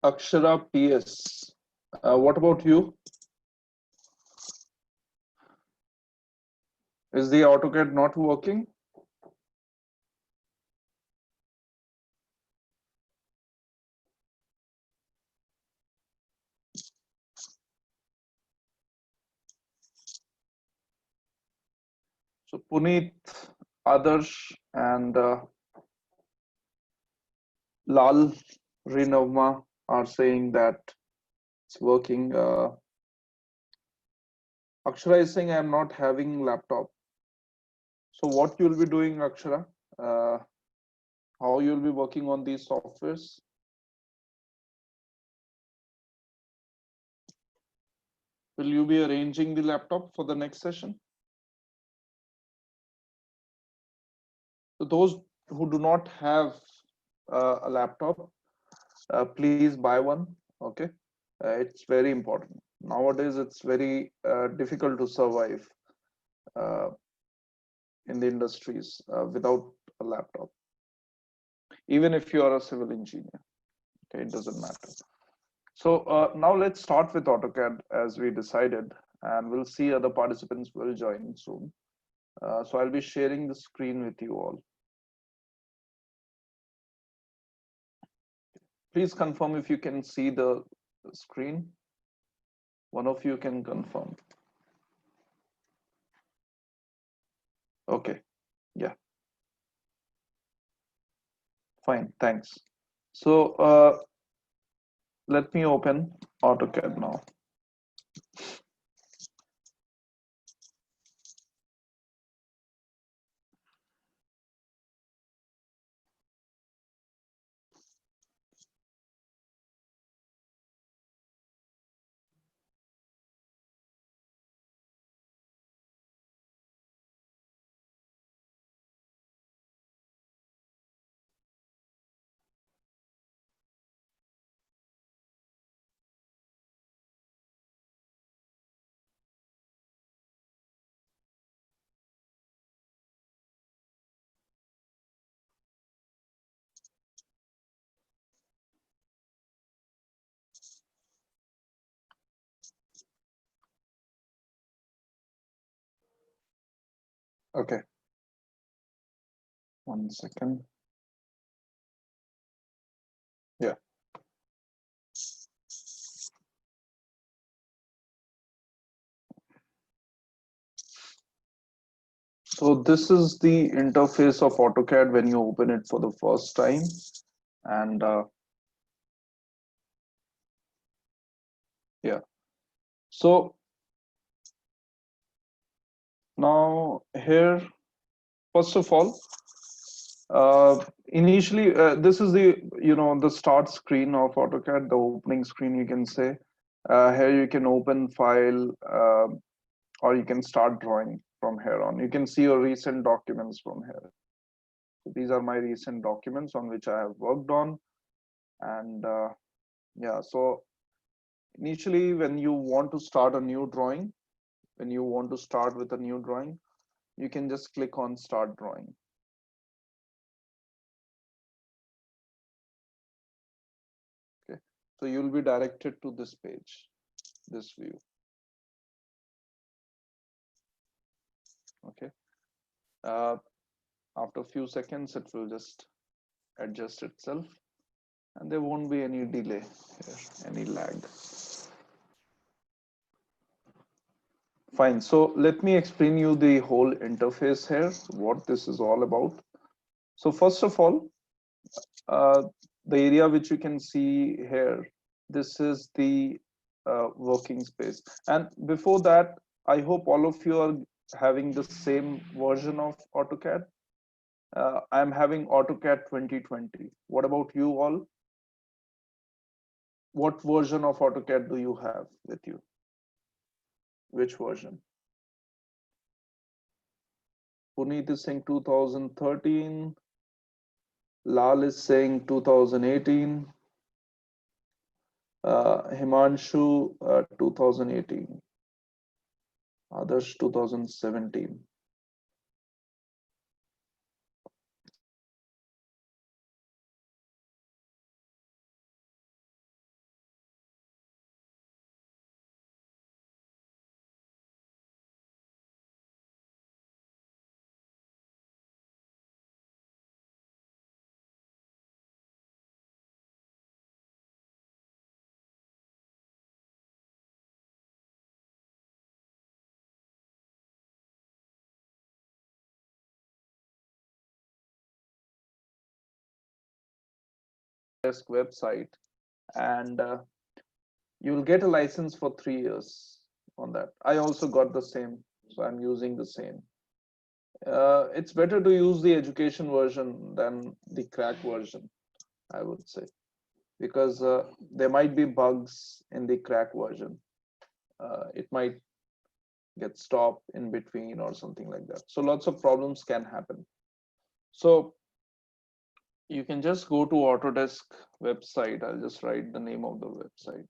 Akshara PS. What about you? Is the AutoCAD not working? So Puneet, Adarsh, and Lal Rinavma are saying that it's working. Akshara is saying I'm not having laptop. So what you'll be doing, Akshara? Uh, how you'll be working on these softwares? Will you be arranging the laptop for the next session? So those who do not have a laptop, please buy one. Okay, it's very important nowadays. It's very difficult to survive uh, in the industries without a laptop, even if you are a civil engineer. Okay, it doesn't matter. So now let's start with AutoCAD as we decided, and we'll see other participants will join soon. So I'll be sharing the screen with you all. Please confirm if you can see the screen. One of you can confirm. Okay, yeah, fine, thanks. So let me open AutoCAD now. Okay, 1 second. Yeah. So this is the interface of AutoCAD when you open it for the first time. And yeah, so now here, first of all, initially, this is the, the start screen of AutoCAD, the opening screen, you can say. Here you can open file, or you can start drawing from here on. You can see your recent documents from here. So these are my recent documents on which I have worked on. And yeah, so initially when you want to start a new drawing, when you want to start with a new drawing, you can just click on start drawing. Okay, so you'll be directed to this page, this view. Okay, after a few seconds it will just adjust itself, and there won't be any delay here, any lag. Fine, so let me explain you the whole interface here, what this is all about. So first of all, the area which you can see here, this is the working space. And before that, I hope all of you are having the same version of AutoCAD. I'm having AutoCAD 2020. What about you all? What version of AutoCAD do you have with you? Which version? Puneet is saying 2013. Lal is saying 2018. Himanshu 2018. Others 2017. Autodesk website, and you'll get a license for 3 years on that. I also got the same, so I'm using the same. It's better to use the education version than the crack version, I would say, because there might be bugs in the crack version. It might get stopped in between or something like that. So lots of problems can happen. So you can just go to Autodesk website. I'll just write the name of the website.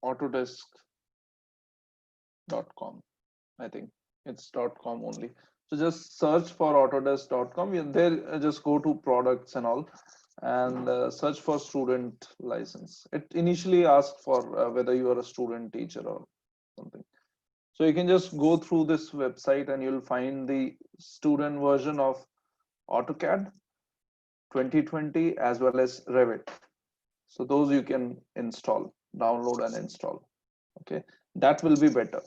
Autodesk.com. I think it's .com only. So just search for autodesk.com. There, just go to products and all, and search for student license. It initially asks for whether you are a student, teacher, or something. So you can just go through this website and you'll find the student version of AutoCAD 2020 as well as Revit. So those you can install, download and install. Okay, that will be better.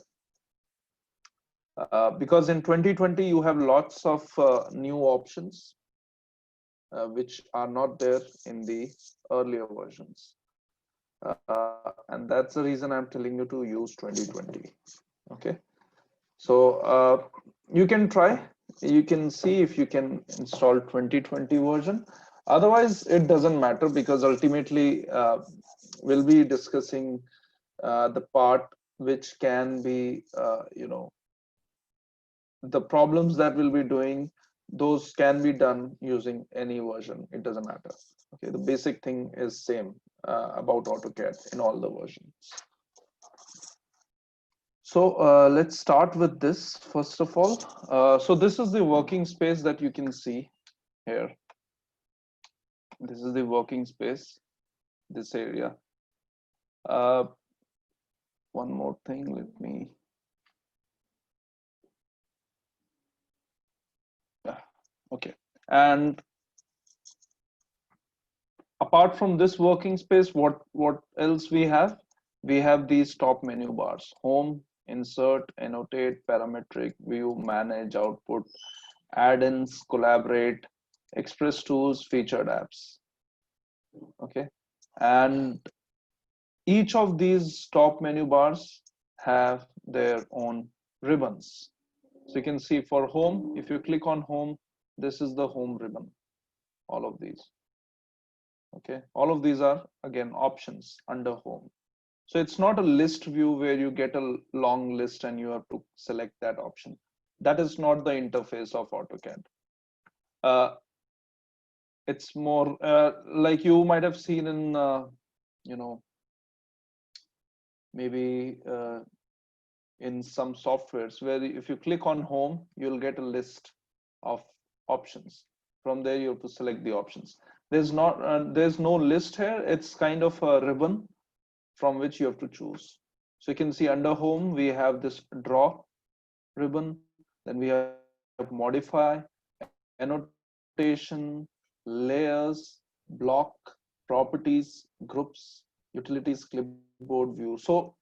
Because in 2020 you have lots of new options which are not there in the earlier versions, and that's the reason I'm telling you to use 2020. Okay, so you can try, you can see if you can install 2020 version. Otherwise it doesn't matter, because ultimately we'll be discussing the part which can be the problems that we'll be doing, those can be done using any version. It doesn't matter. Okay, the basic thing is same about AutoCAD in all the versions. So let's start with this first of all. So this is the working space that you can see here. This is the working space, this area. One more thing, let me. Okay, and apart from this working space, what else we have? We have these top menu bars: home, insert, annotate, parametric, view, manage, output, add-ins, collaborate, express tools, featured apps. Okay, and each of these top menu bars have their own ribbons. So you can see for home, if you click on home, this is the home ribbon, all of these. Okay, all of these are again options under home. So it's not a list view where you get a long list and you have to select that option. That is not the interface of AutoCAD. It's more like you might have seen in you know maybe in some softwares, where if you click on home, you'll get a list of options. From there you have to select the options. There's no list here. It's kind of a ribbon from which you have to choose. So you can see under home we have this draw ribbon, then we have modify, annotation, layers, block, properties, groups, utilities, clipboard view. So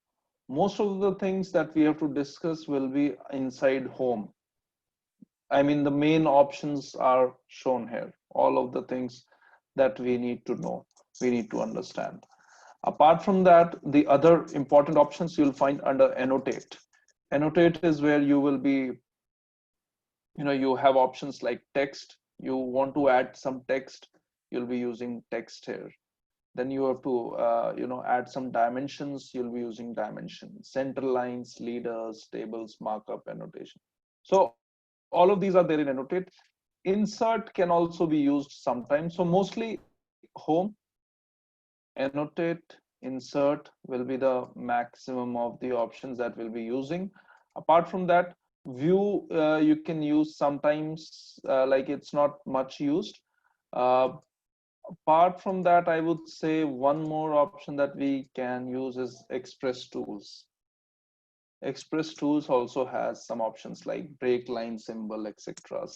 most of the things that we have to discuss will be inside home. I mean, the main options are shown here, all of the things that we need to know, we need to understand. Apart from that, the other important options you'll find under annotate. Annotate is where you will be, you have options like text. You want to add some text, you'll be using text here. Then you have to add some dimensions, you'll be using dimensions, center lines, leaders, tables, markup, annotation. So all of these are there in annotate. Insert can also be used sometimes. So mostly home, annotate, insert will be the maximum of the options that we'll be using. Apart from that, view you can use sometimes, like it's not much used. Apart from that, I would say one more option that we can use is express tools. Express tools also has some options like break, line, symbol, etc.,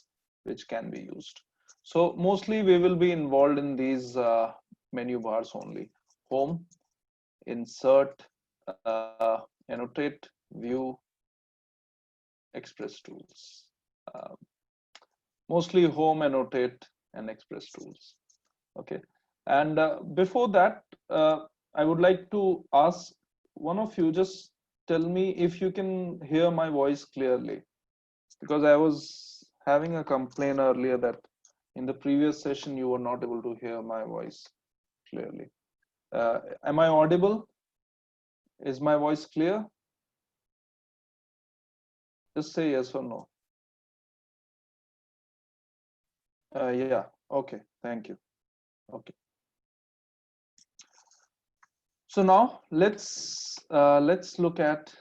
which can be used. So mostly we will be involved in these menu bars only: home, insert, annotate, view, Express tools. Uh, Mostly home, annotate, and express tools. Okay. And before that, I would like to ask one of you, just tell me if you can hear my voice clearly, because I was having a complaint earlier that in the previous session you were not able to hear my voice clearly. Am I audible? Is my voice clear? Just say yes or no. Yeah. Okay. Thank you. Okay. So now let's look at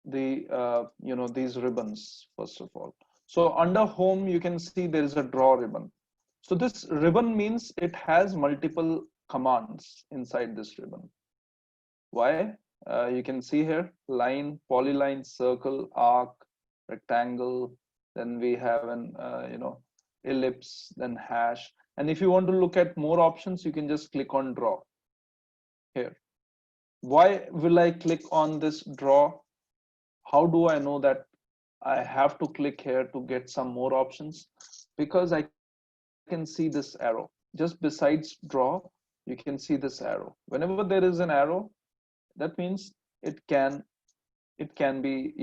the these ribbons first of all. So under home you can see there is a draw ribbon. So this ribbon means it has multiple commands inside this ribbon. Why? You can see here line, polyline, circle, arc, rectangle. Then we have an ellipse, then hash. And if you want to look at more options, you can just click on draw here. Why will I click on this draw? How do I know that I have to click here to get some more options? Because I can see this arrow just besides draw. You can see this arrow. Whenever there is an arrow, that means it can be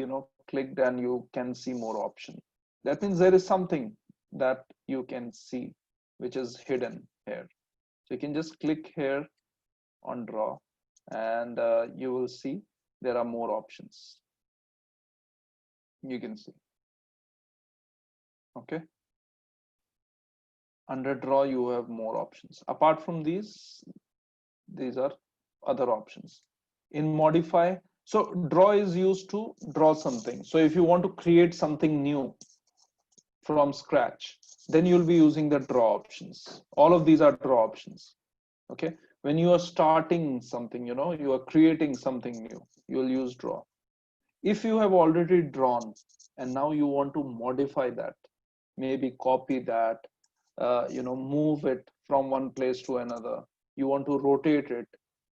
clicked and you can see more option. That means there is something that you can see which is hidden here. So you can just click here on draw, and you will see there are more options. You can see. Okay. Under draw you have more options. Apart from these are other options. In modify, so draw is used to draw something. So if you want to create something new from scratch, then you'll be using the draw options. All of these are draw options. Okay. When you are starting something, you are creating something new, you'll use draw. If you have already drawn and now you want to modify that, maybe copy that, move it from one place to another, you want to rotate it,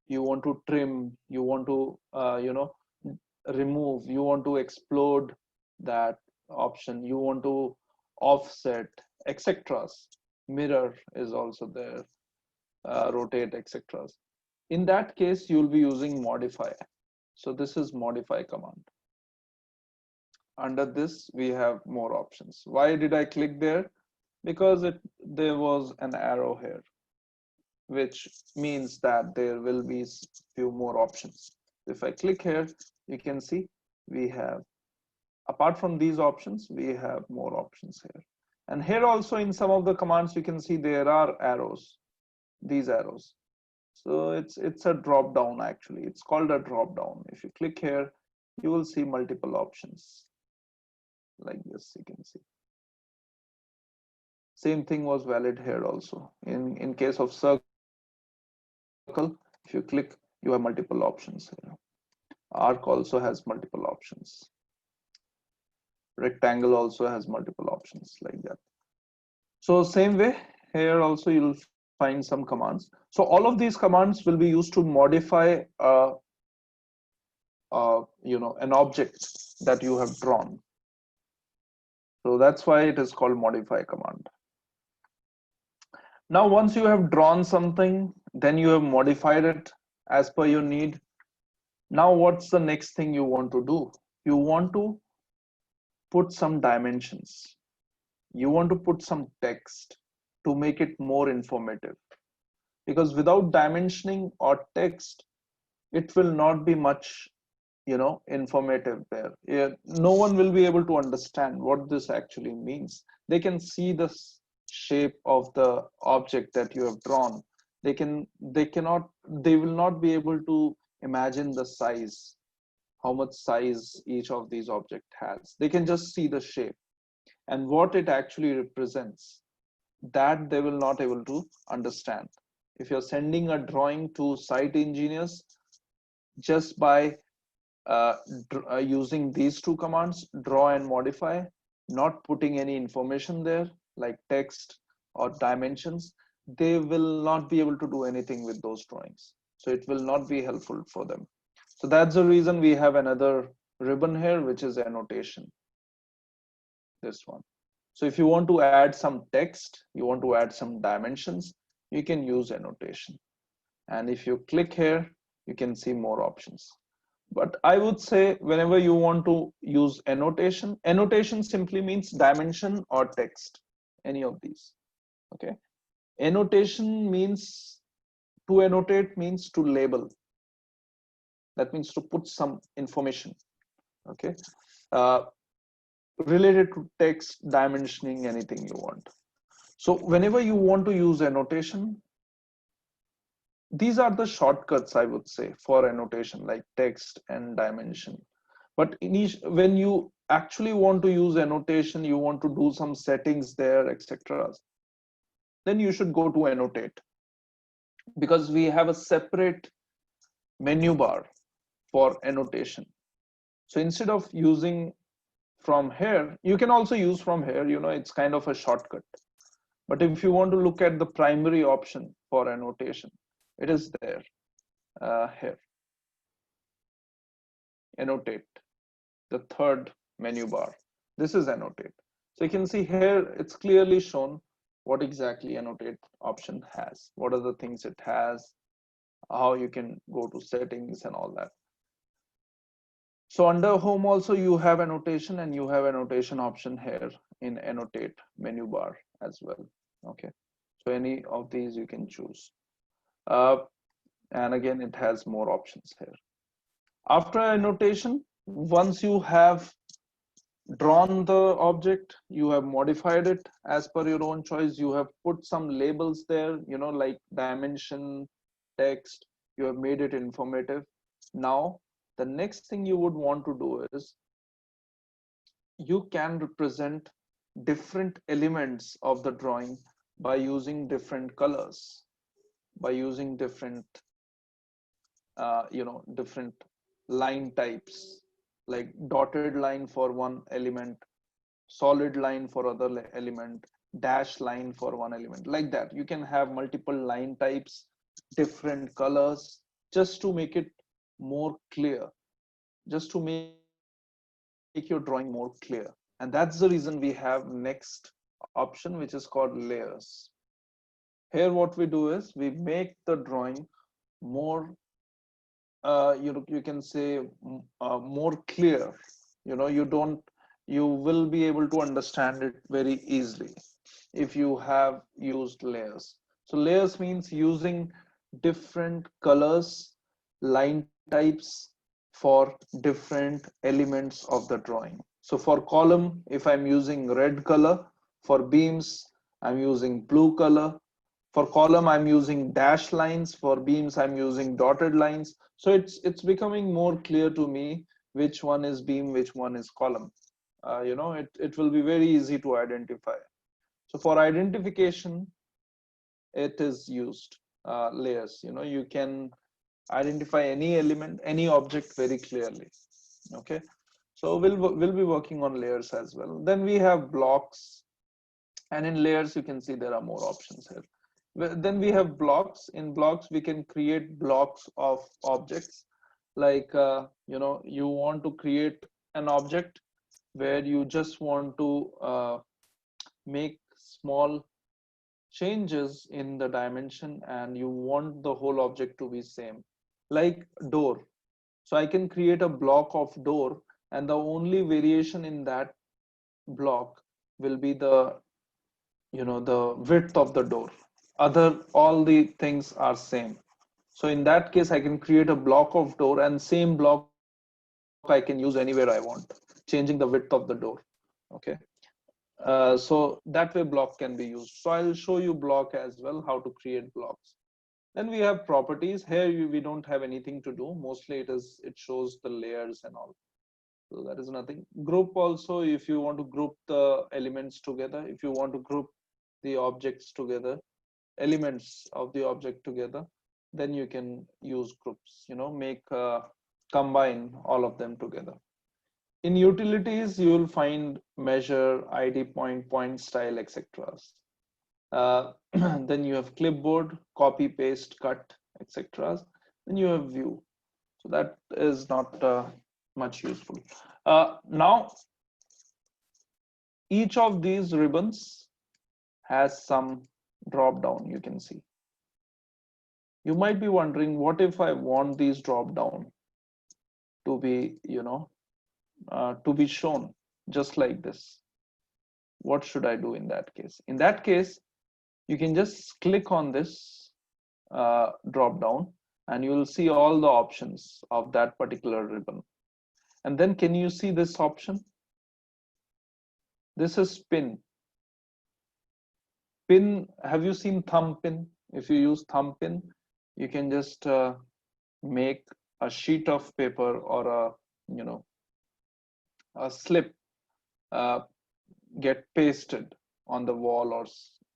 you want to trim, you want to remove, you want to explode that option, you want to offset, etc. Mirror is also there, rotate, etc. In that case you'll be using modify. So this is modify command. Under this we have more options. Why did I click there? Because there was an arrow here, which means that there will be few more options. If I click here, you can see we have, apart from these options, we have more options here. And here also in some of the commands you can see there are arrows, these arrows. So it's a drop down. Actually it's called a drop down. If you click here, you will see multiple options like this. You can see same thing was valid here also. In case of circle, if you click, you have multiple options here. Arc also has multiple options. Rectangle also has multiple options like that. So same way here also you'll find some commands. So all of these commands will be used to modify an object that you have drawn. So that's why it is called modify command. Now once you have drawn something, then you have modified it as per your need. Now what's the next thing you want to do? You want to put some dimensions. You want to put some text to make it more informative. Because without dimensioning or text, it will not be much informative there. Yeah, no one will be able to understand what this actually means. They can see the shape of the object that you have drawn. They will not be able to imagine the size, how much size each of these object has. They can just see the shape and what it actually represents, that they will not able to understand. If you're sending a drawing to site engineers, just by using these two commands, draw and modify, not putting any information there like text or dimensions, they will not be able to do anything with those drawings. So it will not be helpful for them. So that's the reason we have another ribbon here, which is annotation. this one. So if you want to add some text, you want to add some dimensions, you can use annotation. And if you click here, you can see more options. But I would say whenever you want to use annotation, annotation simply means dimension or text, any of these. Okay. Annotation means, to annotate means to label. That means to put some information. Okay. Uh, Related to text, dimensioning, anything you want. So whenever you want to use annotation, these are the shortcuts, I would say, for annotation, like text and dimension. But when you actually want to use annotation, you want to do some settings there, etc., then you should go to annotate, because we have a separate menu bar for annotation. So instead of using from here, you can also use from here, it's kind of a shortcut. But if you want to look at the primary option for annotation, it is there, here, annotate, the third menu bar. This is annotate. So you can see here, it's clearly shown what exactly annotate option has, what are the things it has, how you can go to settings and all that. So under home also you have annotation, and you have annotation option here in annotate menu bar as well. Okay, so any of these you can choose. And again, it has more options here. After annotation, once you have drawn the object, you have modified it as per your own choice, you have put some labels there, like dimension, text, you have made it informative. Now the next thing you would want to do is, you can represent different elements of the drawing by using different colors, by using different different line types, like dotted line for one element, solid line for other element, dash line for one element, like that. You can have multiple line types, different colors, just to make it more clear, just to make your drawing more clear. And that's the reason we have next option, which is called layers. Here what we do is, we make the drawing more you can say more clear. You will be able to understand it very easily if you have used layers. So layers means using different colors, line types for different elements of the drawing. So for column, if I'm using red color, for beams I'm using blue color, for column I'm using dash lines, for beams I'm using dotted lines. So it's becoming more clear to me which one is beam, which one is column. It will be very easy to identify. So for identification, it is used layers. You can identify any element, any object very clearly. Okay, so we'll be working on layers as well. Then we have blocks, and in layers you can see there are more options here. Then we have blocks. In blocks we can create blocks of objects, like you want to create an object where you just want to make small changes in the dimension, and you want the whole object to be same, like door. So I can create a block of door, and the only variation in that block will be the width of the door. Other, all the things are same. So in that case, I can create a block of door, and same block I can use anywhere I want, changing the width of the door. Okay. So that way block can be used. So I'll show you block as well, how to create blocks. Then we have properties. Here we don't have anything to do. Mostly it shows the layers and all. So that is nothing. Group also, if you want to group the elements together, if you want to group the objects together, elements of the object together, then you can use groups, make combine all of them together. In utilities, you will find measure, id point, point style, etc. Then you have clipboard, copy, paste, cut, etc. Then you have view. So that is not much useful. Now, each of these ribbons has some drop down, you can see. You might be wondering, what if I want these drop down to be, to be shown just like this? What should I do in that case? In that case, you can just click on this drop down and you will see all the options of that particular ribbon. And then can you see this option? This is pin. Pin, have you seen thumb pin? If you use thumb pin, you can just make a sheet of paper or a slip get pasted on the wall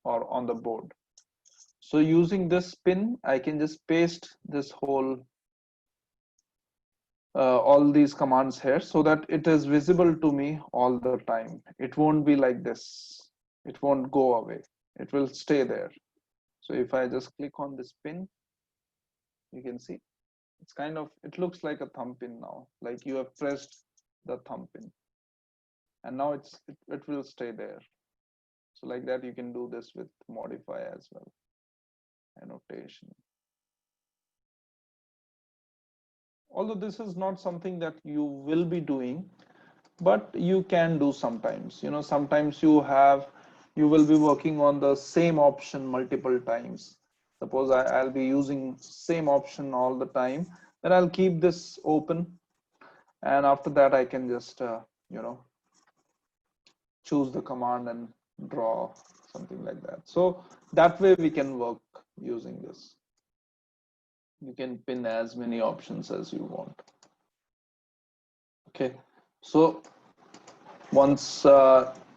or on the board. So using this pin, I can just paste this whole all these commands here so that it is visible to me all the time. It won't be like this. It won't go away. It will stay there. So if I just click on this pin, you can see it's kind of, it looks like a thumb pin now, like you have pressed the thumb pin, and now it will stay there. So like that, you can do this with modify as well. Annotation. Although this is not something that you will be doing, but you can do sometimes. Sometimes you will be working on the same option multiple times. Suppose I'll be using same option all the time, then I'll keep this open, and after that I can just choose the command and draw something like that. So that way we can work using this. You can pin as many options as you want. Okay, so once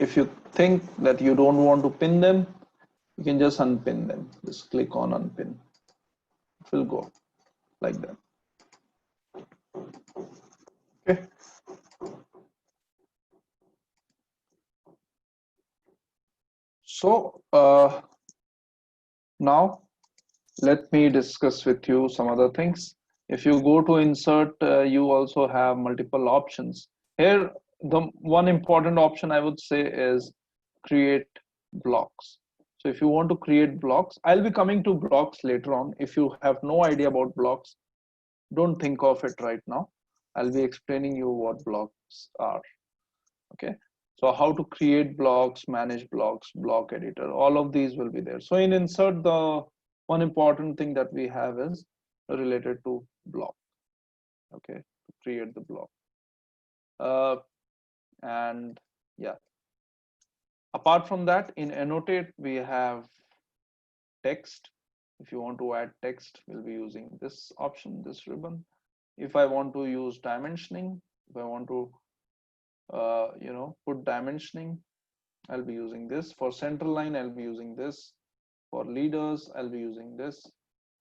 if you think that you don't want to pin them, you can just unpin them. Just click on unpin. It will go like that. Okay. So now let me discuss with you some other things. If you go to insert, you also have multiple options. Here, the one important option I would say is create blocks. So if you want to create blocks, I'll be coming to blocks later on. If you have no idea about blocks, don't think of it right now. I'll be explaining you what blocks are. Okay, so how to create blocks, manage blocks, block editor, all of these will be there. So in insert, the one important thing that we have is related to block. Okay, to create the block. And yeah, apart from that, in annotate we have text. If you want to add text, we'll be using this option, this ribbon. If I want to use dimensioning, if I want to put dimensioning, I'll be using this. For center line, I'll be using this. For leaders, I'll be using this.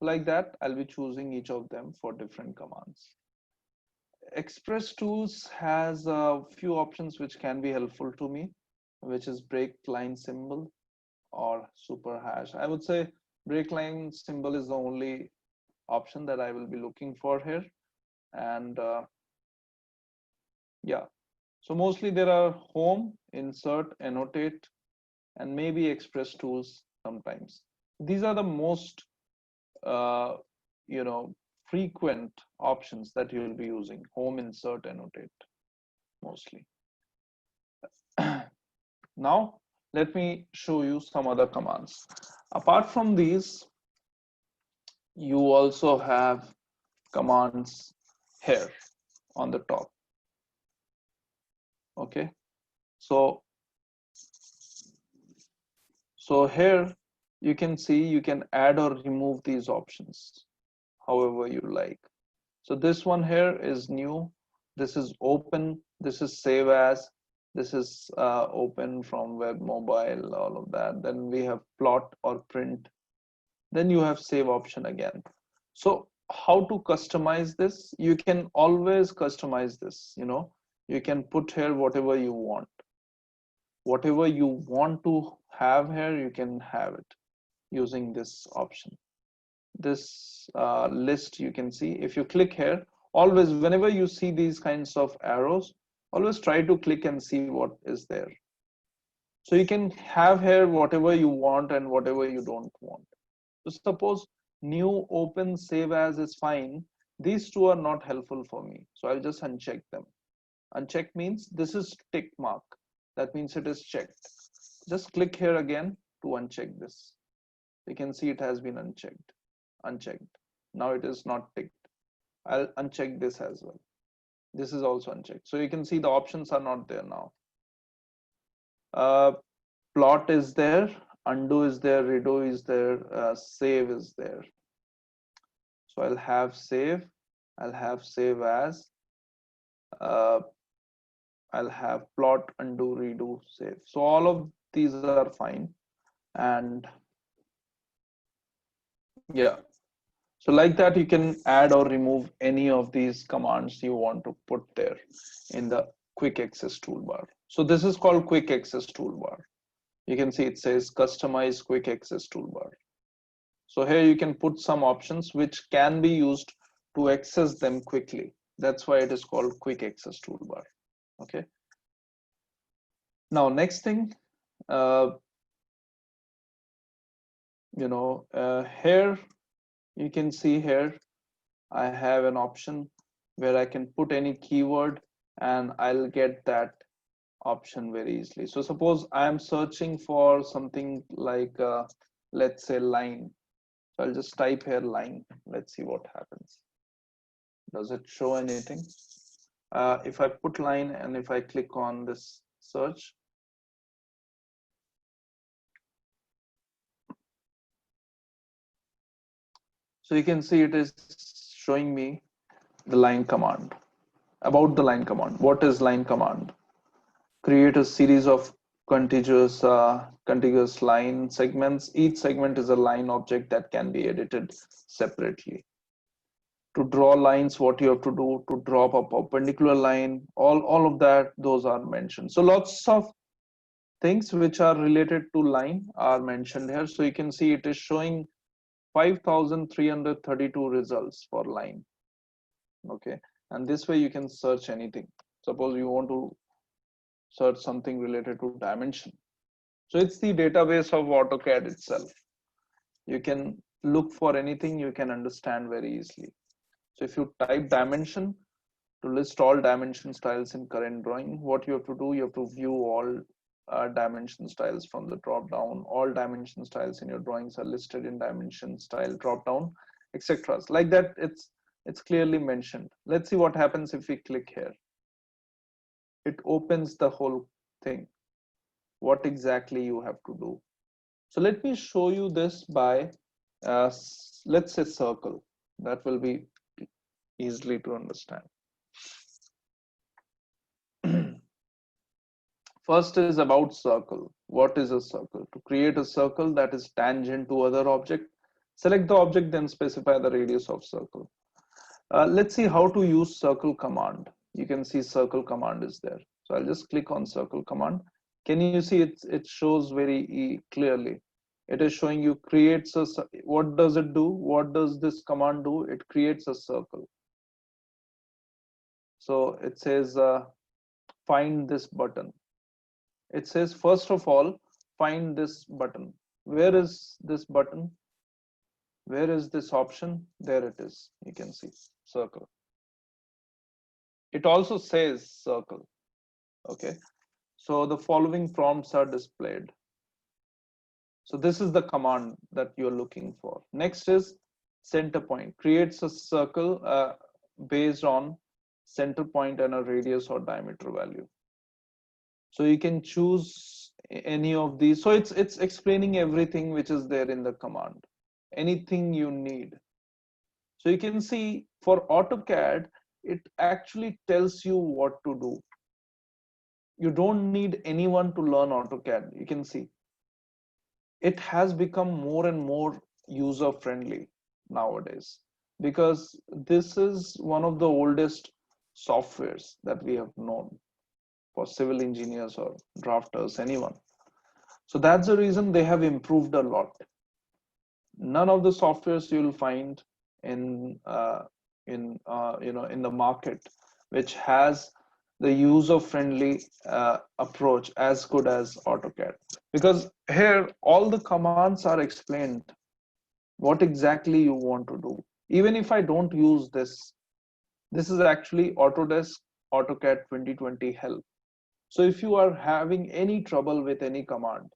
Like that, I'll be choosing each of them for different commands. Express Tools has a few options which can be helpful to me, which is break line symbol or super hash. I would say break line symbol is the only option that I will be looking for here. And yeah, so mostly there are home, insert, annotate, and maybe Express Tools sometimes. These are the most frequent options that you will be using: home, insert, annotate, mostly. Now let me show you some other commands. Apart from these, you also have commands here on the top. Okay, so here you can see you can add or remove these options however you like. So this one here is new, this is open, this is save as, this is open from web, mobile, all of that. Then we have plot or print, then you have save option again. So how to customize this? You can always customize this. You can put here whatever you want. Whatever you want to have here, you can have it using this option. This list, you can see, if you click here, always whenever you see these kinds of arrows, always try to click and see what is there. So you can have here whatever you want and whatever you don't want. So suppose new, open, save as is fine. These two are not helpful for me. So I'll just uncheck them. Uncheck means this is tick mark. That means it is checked. Just click here again to uncheck this. You can see it has been unchecked. Unchecked. Now it is not ticked. I'll uncheck this as well. This is also unchecked. So you can see the options are not there now. Plot is there, undo is there, redo is there, save is there. So I'll have save, I'll have save as, uh, I'll have plot, undo, redo, save. So all of these are fine. And yeah, so like that, you can add or remove any of these commands you want to put there in the quick access toolbar. So this is called quick access toolbar. You can see it says customize quick access toolbar. So here you can put some options which can be used to access them quickly. That's why it is called quick access toolbar. Okay. Now, next thing, here you can see here, I have an option where I can put any keyword and I'll get that option very easily. So suppose I am searching for something like, let's say line. So I'll just type here line. Let's see what happens. Does it show anything? If I put line and if I click on this search, so you can see it is showing me the line command. About the line command, what is line command? Create a series of contiguous line segments. Each segment is a line object that can be edited separately. To draw lines, what you have to do to drop a perpendicular line, all of that, those are mentioned. So lots of things which are related to line are mentioned here. So you can see it is showing 5,332 results for line. Okay, and this way you can search anything. Suppose you want to search something related to dimension. So it's the database of AutoCAD itself. You can look for anything, you can understand very easily. So if you type dimension to list all dimension styles in current drawing, what you have to do, you have to view all dimension styles from the drop down. All dimension styles in your drawings are listed in dimension style drop down, etc. Like that, it's clearly mentioned. Let's see what happens if we click here. It opens the whole thing, what exactly you have to do. So let me show you this by let's say circle. That will be easily to understand. First is about circle. What is a circle? To create a circle that is tangent to other object, select the object, then specify the radius of circle. Let's see how to use circle command. You can see circle command is there. So I'll just click on circle command. Can you see it shows very clearly. It is showing you creates a, what does it do? What does this command do? It creates a circle. So it says find this button. It says first of all, find this button. Where is this button? Where is this option? There it is. You can see circle. It also says circle. Okay. So the following prompts are displayed. So this is the command that you're looking for. Next is center point. Creates a circle based on center point and a radius or diameter value. So you can choose any of these. So it's explaining everything which is there in the command, anything you need. So you can see for AutoCAD, it actually tells you what to do. You don't need anyone to learn AutoCAD. You can see it has become more and more user friendly nowadays, because this is one of the oldest softwares that we have known for civil engineers or drafters, anyone. So that's the reason they have improved a lot. None of the softwares you'll find in in the market which has the user friendly approach as good as AutoCAD, because here all the commands are explained what exactly you want to do. Even if I don't use this, this is actually Autodesk AutoCAD 2020 help. So if you are having any trouble with any command,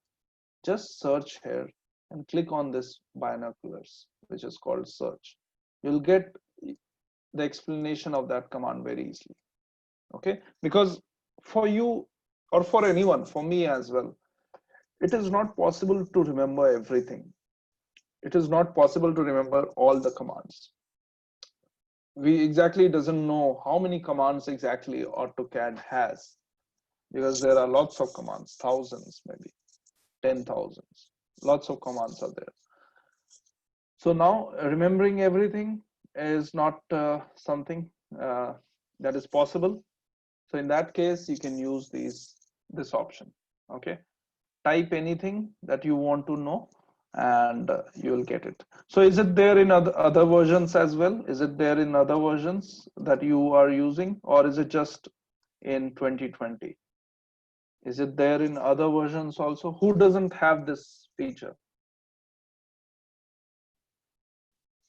just search here and click on this binoculars, which is called search. You'll get the explanation of that command very easily. Okay, because for you or for anyone, for me as well, it is not possible to remember everything. It is not possible to remember all the commands. We exactly doesn't know how many commands exactly AutoCAD has, because there are lots of commands, thousands, maybe 10,000s. Lots of commands are there. So now remembering everything is not something that is possible. So in that case, you can use this option. Okay, type anything that you want to know, and you will get it. So is it there in other versions as well? Is it there in other versions that you are using, or is it just in 2020? Is it there in other versions also? Who doesn't have this feature?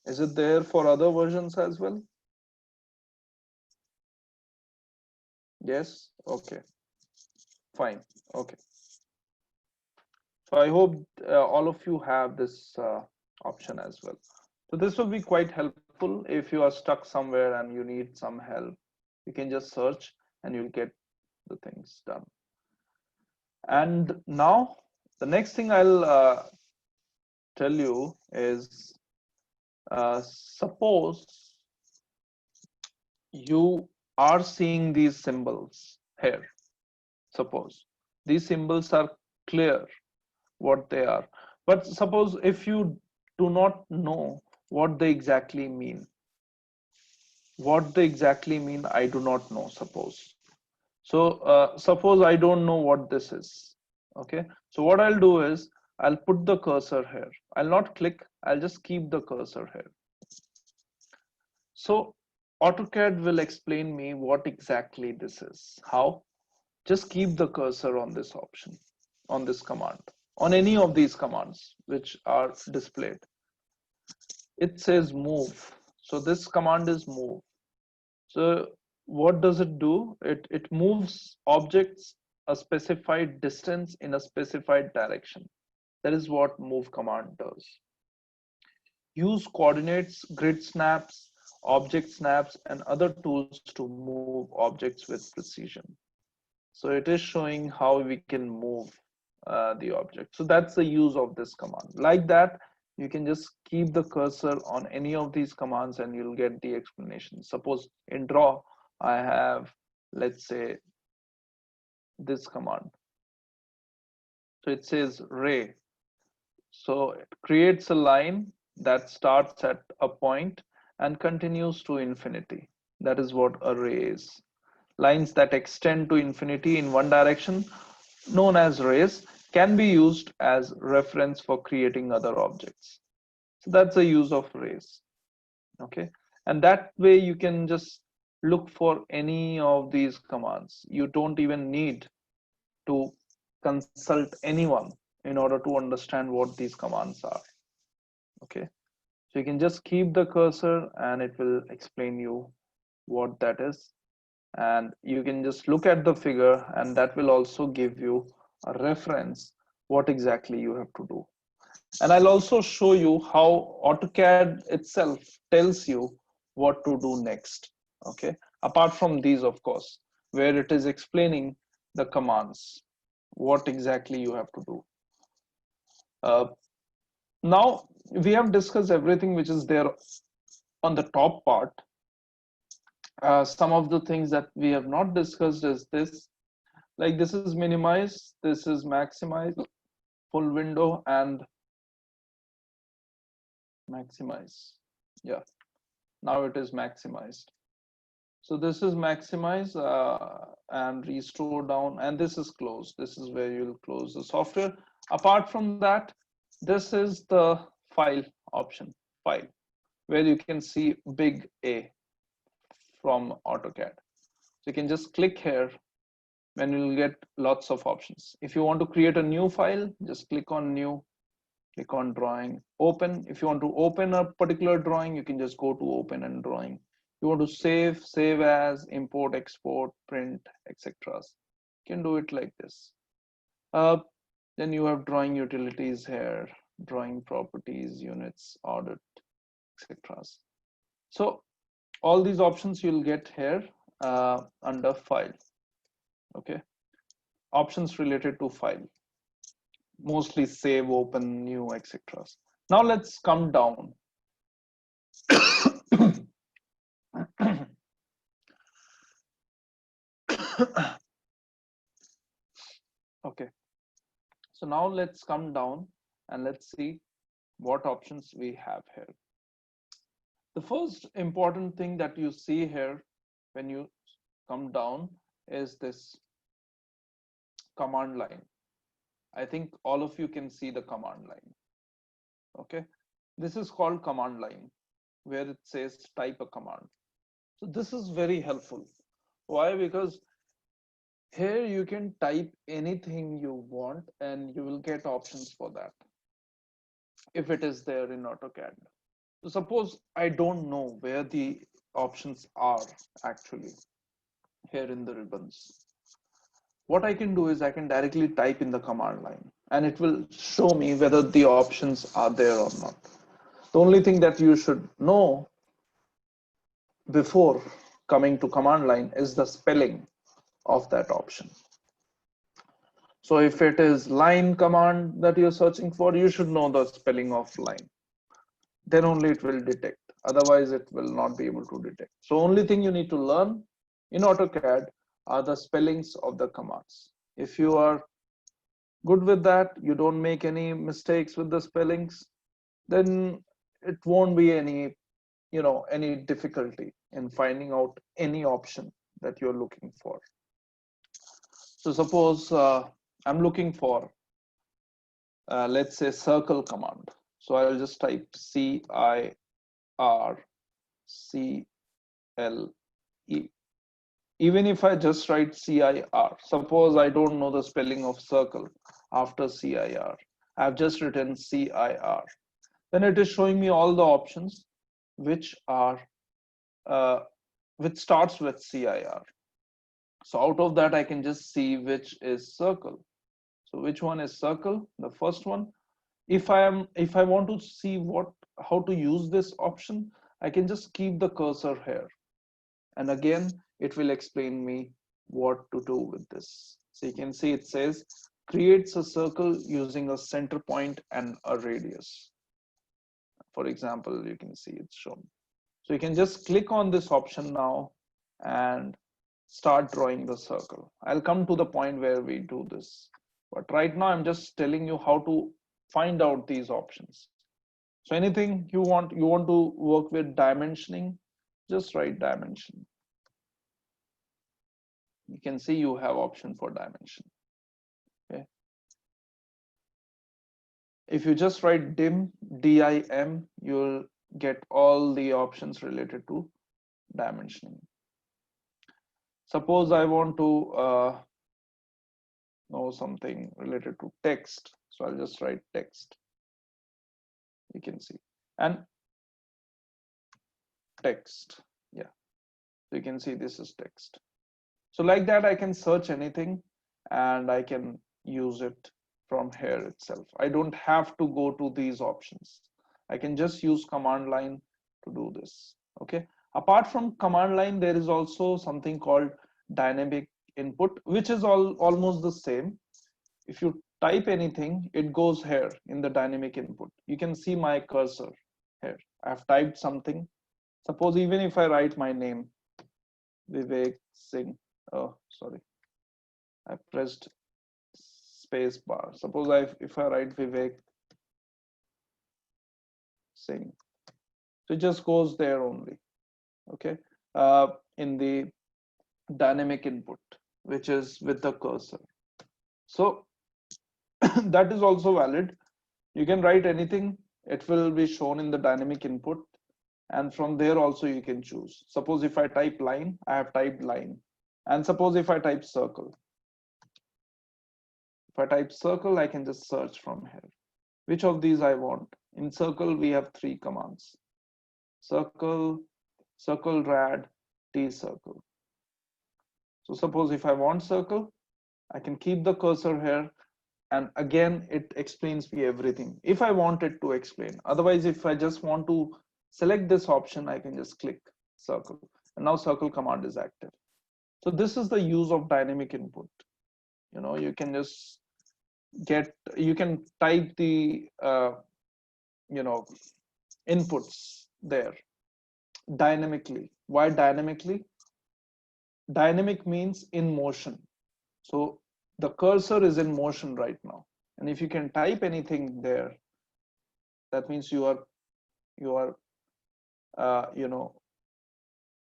Is it there for other versions as well? Yes. Okay, fine. Okay, so I hope all of you have this option as well. So this will be quite helpful if you are stuck somewhere and you need some help. You can just search and you'll get the things done. And now the next thing I'll tell you is, suppose you are seeing these symbols here. Suppose these symbols are clear what they are, but suppose if you do not know what they exactly mean, I do not know. Suppose I don't know what this is. Okay, so what I'll do is I'll put the cursor here. I'll not click, I'll just keep the cursor here. So AutoCAD will explain me what exactly this is. How? Just keep the cursor on this option, on this command, on any of these commands which are displayed. It says move. So this command is move. So what does it do? It moves objects a specified distance in a specified direction. That is what move command does. Use coordinates, grid snaps, object snaps, and other tools to move objects with precision. So it is showing how we can move the object. So that's the use of this command. Like that, you can just keep the cursor on any of these commands and you'll get the explanation. Suppose in draw, I have, let's say, this command. So it says ray. So it creates a line that starts at a point and continues to infinity. That is what a ray is. Lines that extend to infinity in one direction, known as rays, can be used as reference for creating other objects. So that's the use of rays. Okay, and that way you can just look for any of these commands. You don't even need to consult anyone in order to understand what these commands are. Okay, so you can just keep the cursor and it will explain you what that is, and you can just look at the figure and that will also give you a reference what exactly you have to do. And I'll also show you how AutoCAD itself tells you what to do next. Okay, apart from these, of course, where it is explaining the commands, what exactly you have to do. Now we have discussed everything which is there on the top part. Some of the things that we have not discussed is this, like this is minimize, this is maximize, full window, and maximize. Yeah, now it is maximized. So this is maximize and restore down, and this is close. This is where you'll close the software. Apart from that, this is the file option, file, where you can see big A from AutoCAD. So you can just click here, and you'll get lots of options. If you want to create a new file, just click on new, click on drawing, open. If you want to open a particular drawing, you can just go to open and drawing. You want to save as, import, export, print, etc. You can do it like this. Then you have drawing utilities here, drawing properties, units, audit, etc. So all these options you'll get here under file. Okay, options related to file, mostly save, open, new, etc. Now let's come down. Okay, so now let's come down and let's see what options we have here. The first important thing that you see here when you come down is this command line. I think all of you can see the command line. Okay, this is called command line, where it says type a command. So this is very helpful. Why? Because here you can type anything you want and you will get options for that if it is there in AutoCAD. So suppose I don't know where the options are actually here in the ribbons. What I can do is I can directly type in the command line and it will show me whether the options are there or not. The only thing that you should know before coming to command line is the spelling of that option. So if it is line command that you're searching for, you should know the spelling of line. Then only it will detect. Otherwise, it will not be able to detect. So only thing you need to learn in AutoCAD are the spellings of the commands. If you are good with that, you don't make any mistakes with the spellings, then it won't be any, any difficulty in finding out any option that you're looking for. So suppose I'm looking for, let's say, circle command. So I'll just type CIRCLE. Even if I just write CIR, suppose I don't know the spelling of circle after CIR, I've just written CIR. Then it is showing me all the options which are which starts with CIR. So out of that, I can just see which is circle. So which one is circle? The first one. If I want to see how to use this option, I can just keep the cursor here. And again, it will explain me what to do with this. So you can see it says creates a circle using a center point and a radius. For example, you can see it's shown. So you can just click on this option now and start drawing the circle. I'll come to the point where we do this. But right now, I'm just telling you how to find out these options. So anything you want to work with dimensioning, just write dimension. You can see you have option for dimension. Okay. If you just write dim, DIM, you'll get all the options related to dimensioning. Suppose I want to know something related to text. So I'll just write text. You can see. And text. Yeah. So you can see this is text. So like that, I can search anything and I can use it from here itself. I don't have to go to these options. I can just use command line to do this. Okay. Apart from command line, there is also something called dynamic input, which is almost the same. If you type anything, it goes here in the dynamic input. You can see my cursor here. I've typed something. Suppose even if I write my name, Vivek Singh. Oh, sorry. I pressed space bar. Suppose if I write Vivek Singh. So it just goes there only. Okay. In the dynamic input, which is with the cursor. So that is also valid. You can write anything. It will be shown in the dynamic input. And from there also you can choose. Suppose if I type line, I have typed line. And suppose if I type circle, I can just search from here which of these I want. In circle we have 3 commands: circle, circle rad, t circle. So suppose if I want circle, I can keep the cursor here, and again it explains me everything if I want it to explain. Otherwise, if I just want to select this option, I can just click circle, and now circle command is active. So this is the use of dynamic input. You can just you can type the you know inputs there dynamically. Why dynamically? Dynamic means in motion. So the cursor is in motion right now, and if you can type anything there, that means you are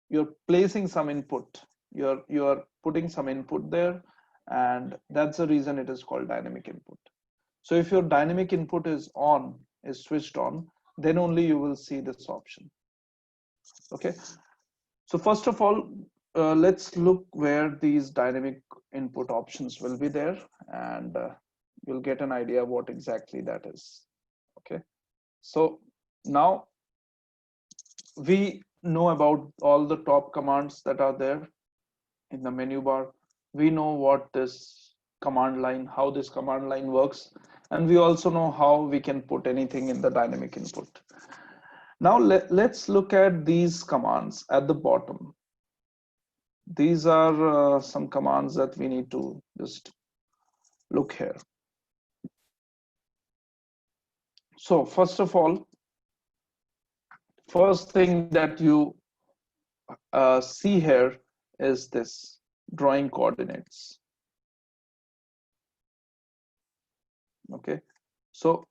you're placing some input. You're putting some input there, and that's the reason it is called dynamic input. So if your dynamic input is switched on, then only you will see this option. Okay, so first of all, let's look where these dynamic input options will be there, and you'll get an idea what exactly that is. Okay, so now we know about all the top commands that are there in the menu bar. We know what this command line, how this command line works, and we also know how we can put anything in the dynamic input. Now let's look at these commands at the bottom. These are some commands that we need to just look here. So first of all, first thing that you see here is this drawing coordinates. Okay, so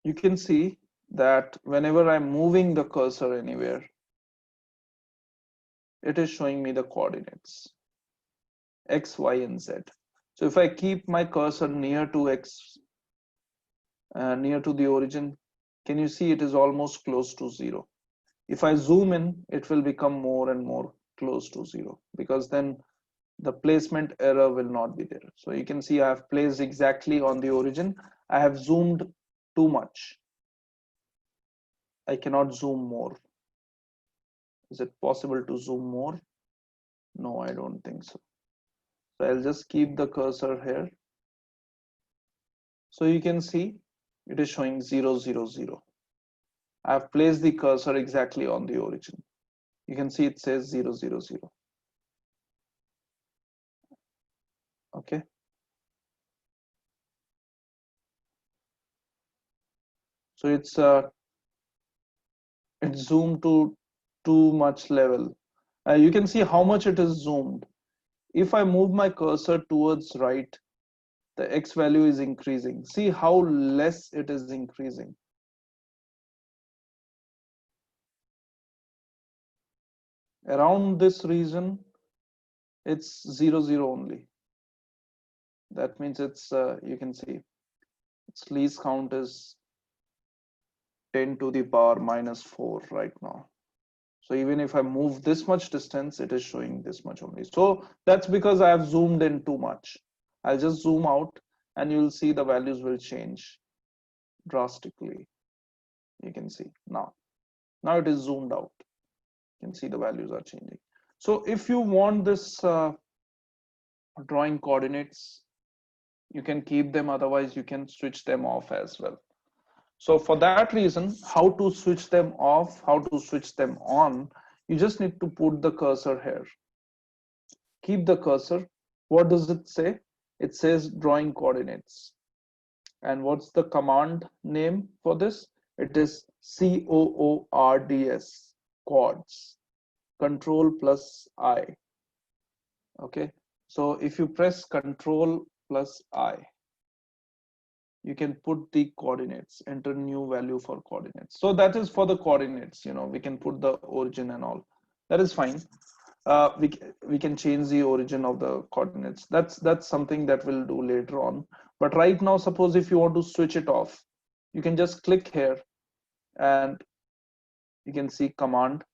you can see that whenever I'm moving the cursor anywhere, it is showing me the coordinates x, y, and z. So if I keep my cursor near to x, near to the origin, can you see it is almost close to 0? If I zoom in, it will become more and more close to 0, because then the placement error will not be there. So you can see I have placed exactly on the origin. I have zoomed too much. I cannot zoom more. Is it possible to zoom more? No, I don't think so. So I'll just keep the cursor here. So you can see it is showing 0, 0, 0. I have placed the cursor exactly on the origin. You can see it says 0, 0, 0. Okay. So it's zoomed to too much level. You can see how much it is zoomed. If I move my cursor towards right, the x value is increasing. See how less it is increasing. Around this region, it's 0, 0 only. That means it's you can see its least count is 10 to the power minus 4 right now. So even if I move this much distance, it is showing this much only. So that's because I have zoomed in too much. I'll just zoom out and you'll see the values will change drastically. You can see now it is zoomed out. You can see the values are changing. So if you want this drawing coordinates, you can keep them, otherwise you can switch them off as well. So for that reason, how to switch them off, how to switch them on, you just need to put the cursor here. Keep the cursor. What does it say? It says drawing coordinates. And what's the command name for this? It is COORDS, chords, control plus I. Okay, so if you press control plus I, you can put the coordinates, enter new value for coordinates. So that is for the coordinates, we can put the origin and all. That is fine. We can change the origin of the coordinates. That's something that we'll do later on. But right now, suppose if you want to switch it off, you can just click here and you can see command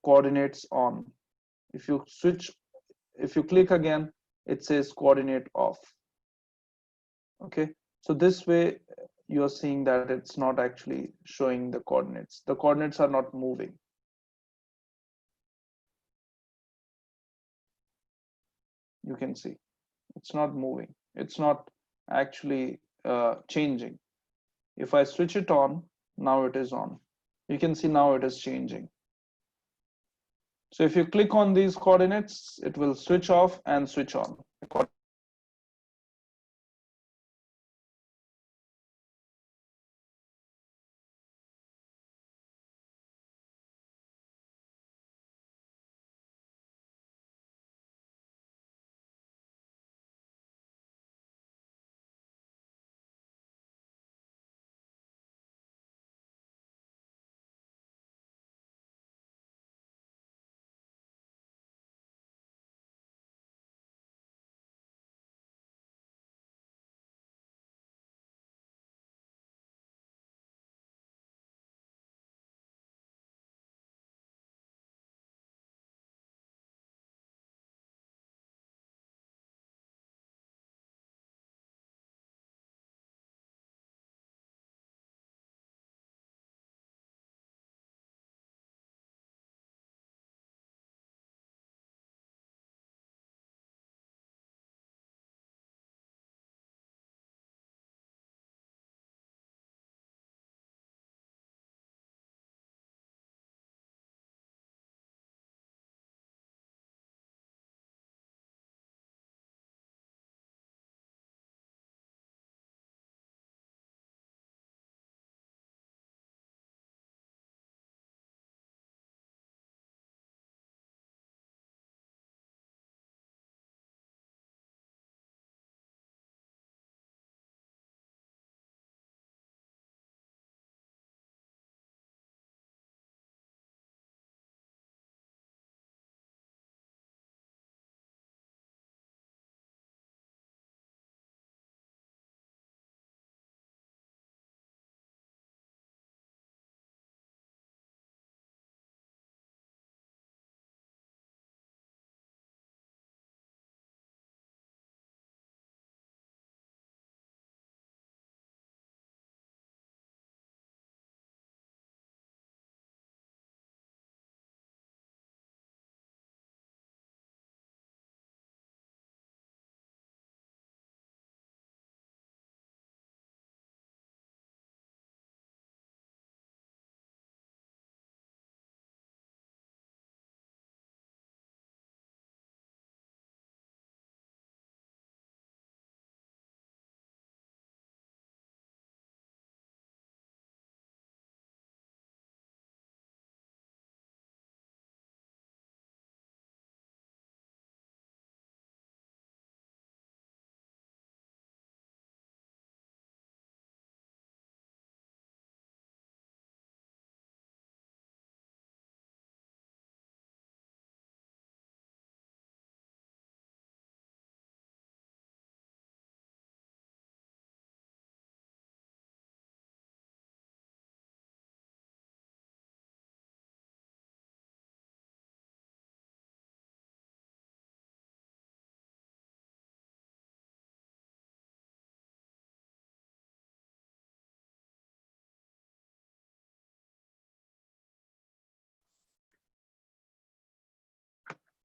coordinates on. If you switch, if you click again, it says coordinate off. Okay, so this way you are seeing that it's not actually showing the coordinates. The coordinates are not moving. You can see it's not moving. It's not actually changing. If I switch it on, now it is on. You can see now it is changing. So if you click on these coordinates, it will switch off and switch on.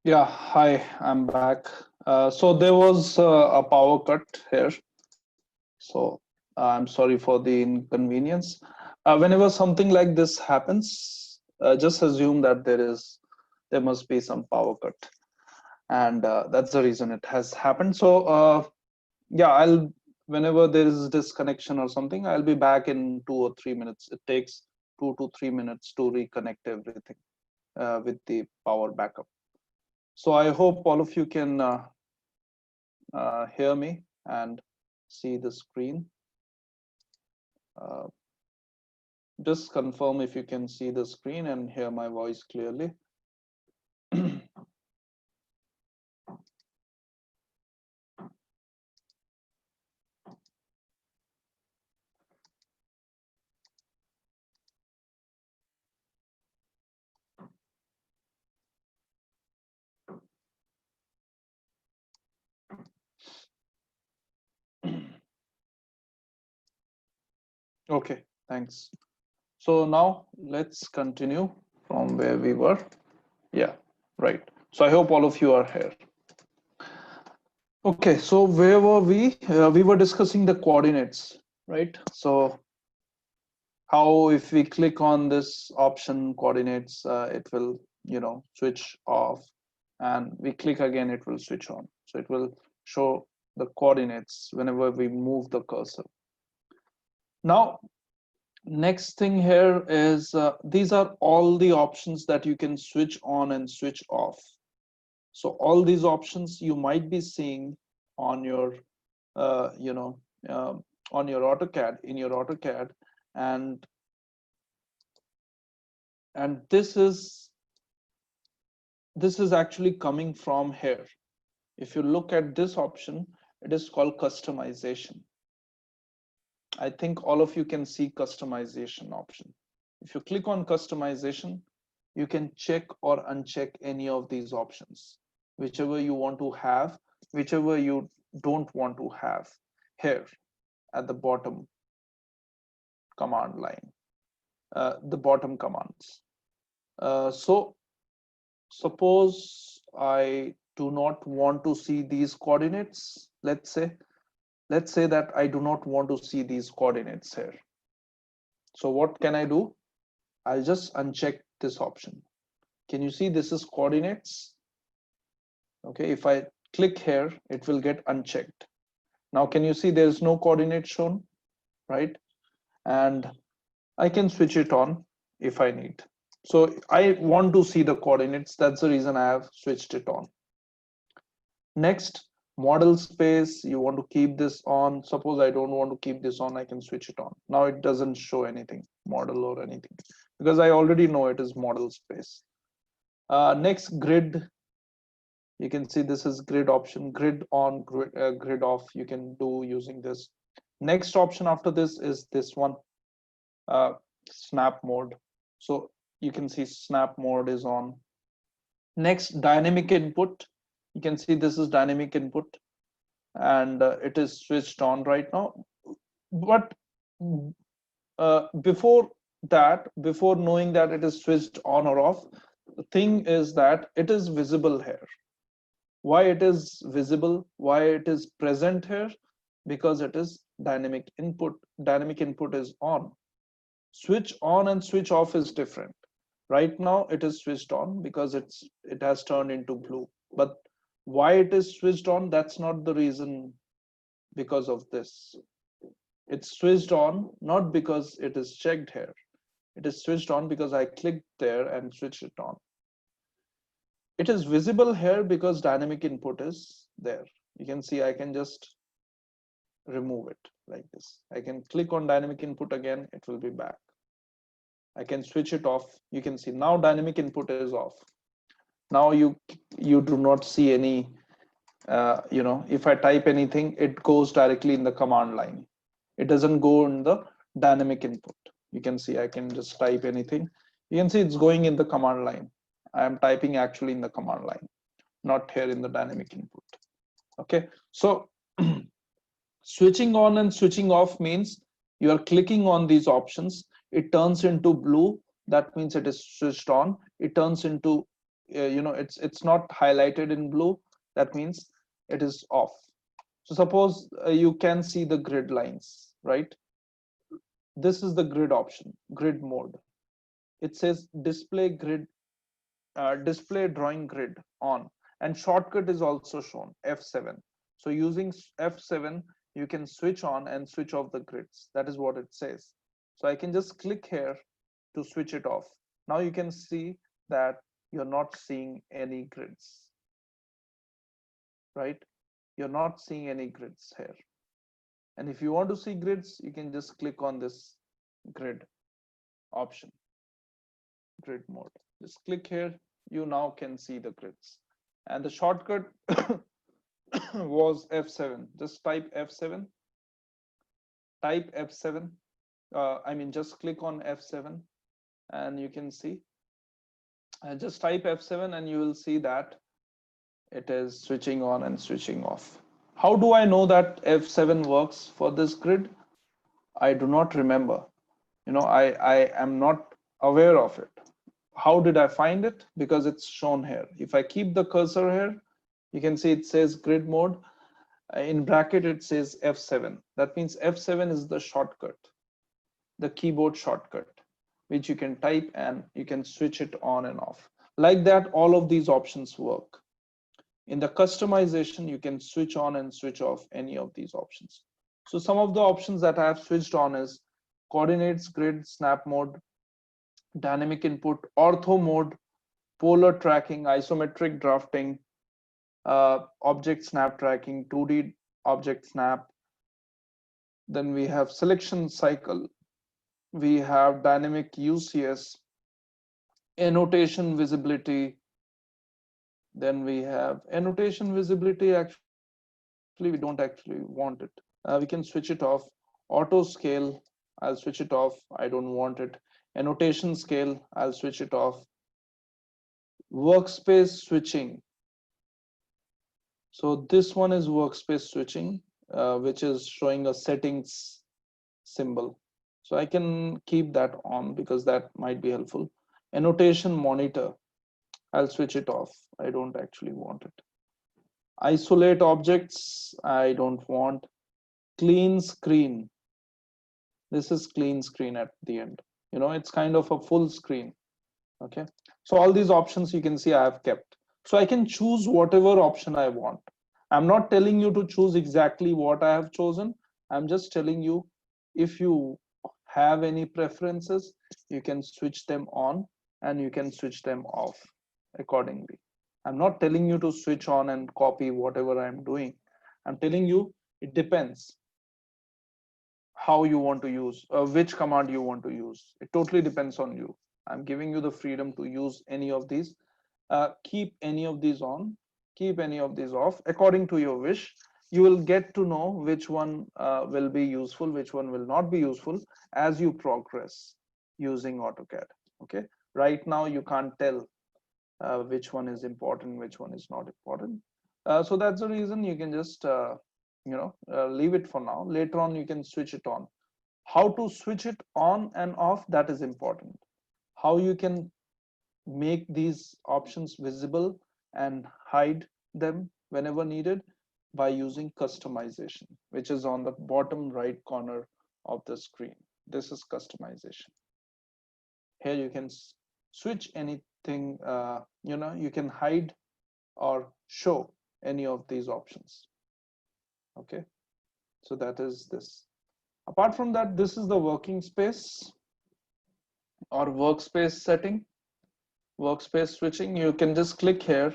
Yeah, hi, I'm back. So there was a power cut here. So I'm sorry for the inconvenience. Whenever something like this happens, just assume that there must be some power cut, and that's the reason it has happened. So yeah, I'll whenever there is disconnection or something, I'll be back in 2 or 3 minutes. It takes 2 to 3 minutes to reconnect everything with the power backup. So I hope all of you can hear me and see the screen. Uh, just confirm if you can see the screen and hear my voice clearly. Okay, thanks. So now let's continue from where we were. Yeah, right. So I hope all of you are here. Okay, so where were we? We were discussing the coordinates, right? So how if we click on this option coordinates, it will, switch off, and we click again, it will switch on. So it will show the coordinates whenever we move the cursor. Now, next thing here is these are all the options that you can switch on and switch off. So all these options you might be seeing on your, uh, you know, on your AutoCAD, in your AutoCAD, and and this is actually coming from here. If you look at this option, it is called customization. I think all of you can see customization option. If you click on customization, you can check or uncheck any of these options, whichever you want to have, whichever you don't want to have here at the bottom command line, the bottom commands. So suppose I do not want to see these coordinates. Let's say that I do not want to see these coordinates here. So what can I do? I'll just uncheck this option. Can you see this is coordinates? Okay, if I click here, it will get unchecked. Now, can you see there's no coordinate shown, right? And I can switch it on if I need. So I want to see the coordinates. That's the reason I have switched it on. Next, model space, you want to keep this on. Suppose I don't want to keep this on, I can switch it on. Now it doesn't show anything, model or anything, because I already know it is model space. Next, grid. You can see this is grid option, grid on, grid off. You can do using this. Next option after this is this one, snap mode. So you can see snap mode is on. Next, dynamic input. You can see this is dynamic input, and it is switched on right now. But before that, before knowing that it is switched on or off, the thing is that it is visible here. Why it is visible, why it is present here? Because it is dynamic input. Dynamic input is on. Switch on and switch off is different. Right now it is switched on because it has turned into blue. But why it is switched on, that's not the reason. Because of this, it's switched on not because it is checked here. It is switched on because I clicked there and switched it on. It is visible here because dynamic input is there. You can see I can just remove it like this. I can click on dynamic input again, it will be back. I can switch it off. You can see now dynamic input is off. Now you do not see any, if I type anything, it goes directly in the command line. It doesn't go in the dynamic input. You can see I can just type anything. You can see it's going in the command line. I am typing actually in the command line, not here in the dynamic input. Okay, so switching on and switching off means you are clicking on these options, it turns into blue, that means it is switched on. It turns into, it's not highlighted in blue, that means it is off. So suppose you can see the grid lines, right? This is the grid option, grid mode. It says display grid, display drawing grid on, and shortcut is also shown, F7. So using F7, you can switch on and switch off the grids. That is what it says. So I can just click here to switch it off. Now you can see that you're not seeing any grids, right? You're not seeing any grids here. And if you want to see grids, you can just click on this grid option, grid mode. Just click here, you now can see the grids. And the shortcut was F7. Just type F7. Type F7. Just click on F7 and you can see. Just type F7 and you will see that it is switching on and switching off. How do I know that F7 works for this grid? I do not remember. I am not aware of it. How did I find it? Because it's shown here. If I keep the cursor here, you can see it says grid mode. In bracket, it says F7. That means F7 is the shortcut, the keyboard shortcut, which you can type and you can switch it on and off. Like that, all of these options work. In the customization, you can switch on and switch off any of these options. So some of the options that I have switched on is coordinates, grid, snap mode, dynamic input, ortho mode, polar tracking, isometric drafting, object snap tracking, 2D object snap. Then we have selection cycle. We have dynamic UCS, annotation visibility. Then we have annotation visibility. Actually, we don't actually want it. We can switch it off. Auto scale, I'll switch it off. I don't want it. Annotation scale, I'll switch it off. Workspace switching. So this one is workspace switching, which is showing a settings symbol. So I can keep that on because that might be helpful. Annotation monitor, I'll switch it off. I don't actually want it. Isolate objects, I don't want. Clean screen. This is clean screen at the end. It's kind of a full screen. Okay. So all these options you can see I have kept. So I can choose whatever option I want. I'm not telling you to choose exactly what I have chosen. I'm just telling you, if you have any preferences, you can switch them on and you can switch them off accordingly. I'm not telling you to switch on and copy whatever I'm doing. I'm telling you it depends how you want to use, which command you want to use. It totally depends on you. I'm giving you the freedom to use any of these. Keep any of these on, keep any of these off according to your wish. You will get to know which one will be useful, which one will not be useful as you progress using AutoCAD. Okay, right now you can't tell which one is important, which one is not important. So that's the reason you can just leave it for now. Later on you can switch it on. How to switch it on and off, that is important. How you can make these options visible and hide them whenever needed, by using customization, which is on the bottom right corner of the screen. This is customization. Here you can switch anything. You can hide or show any of these options. Okay, so that is this. Apart from that, this is the working space or workspace setting. Workspace switching, you can just click here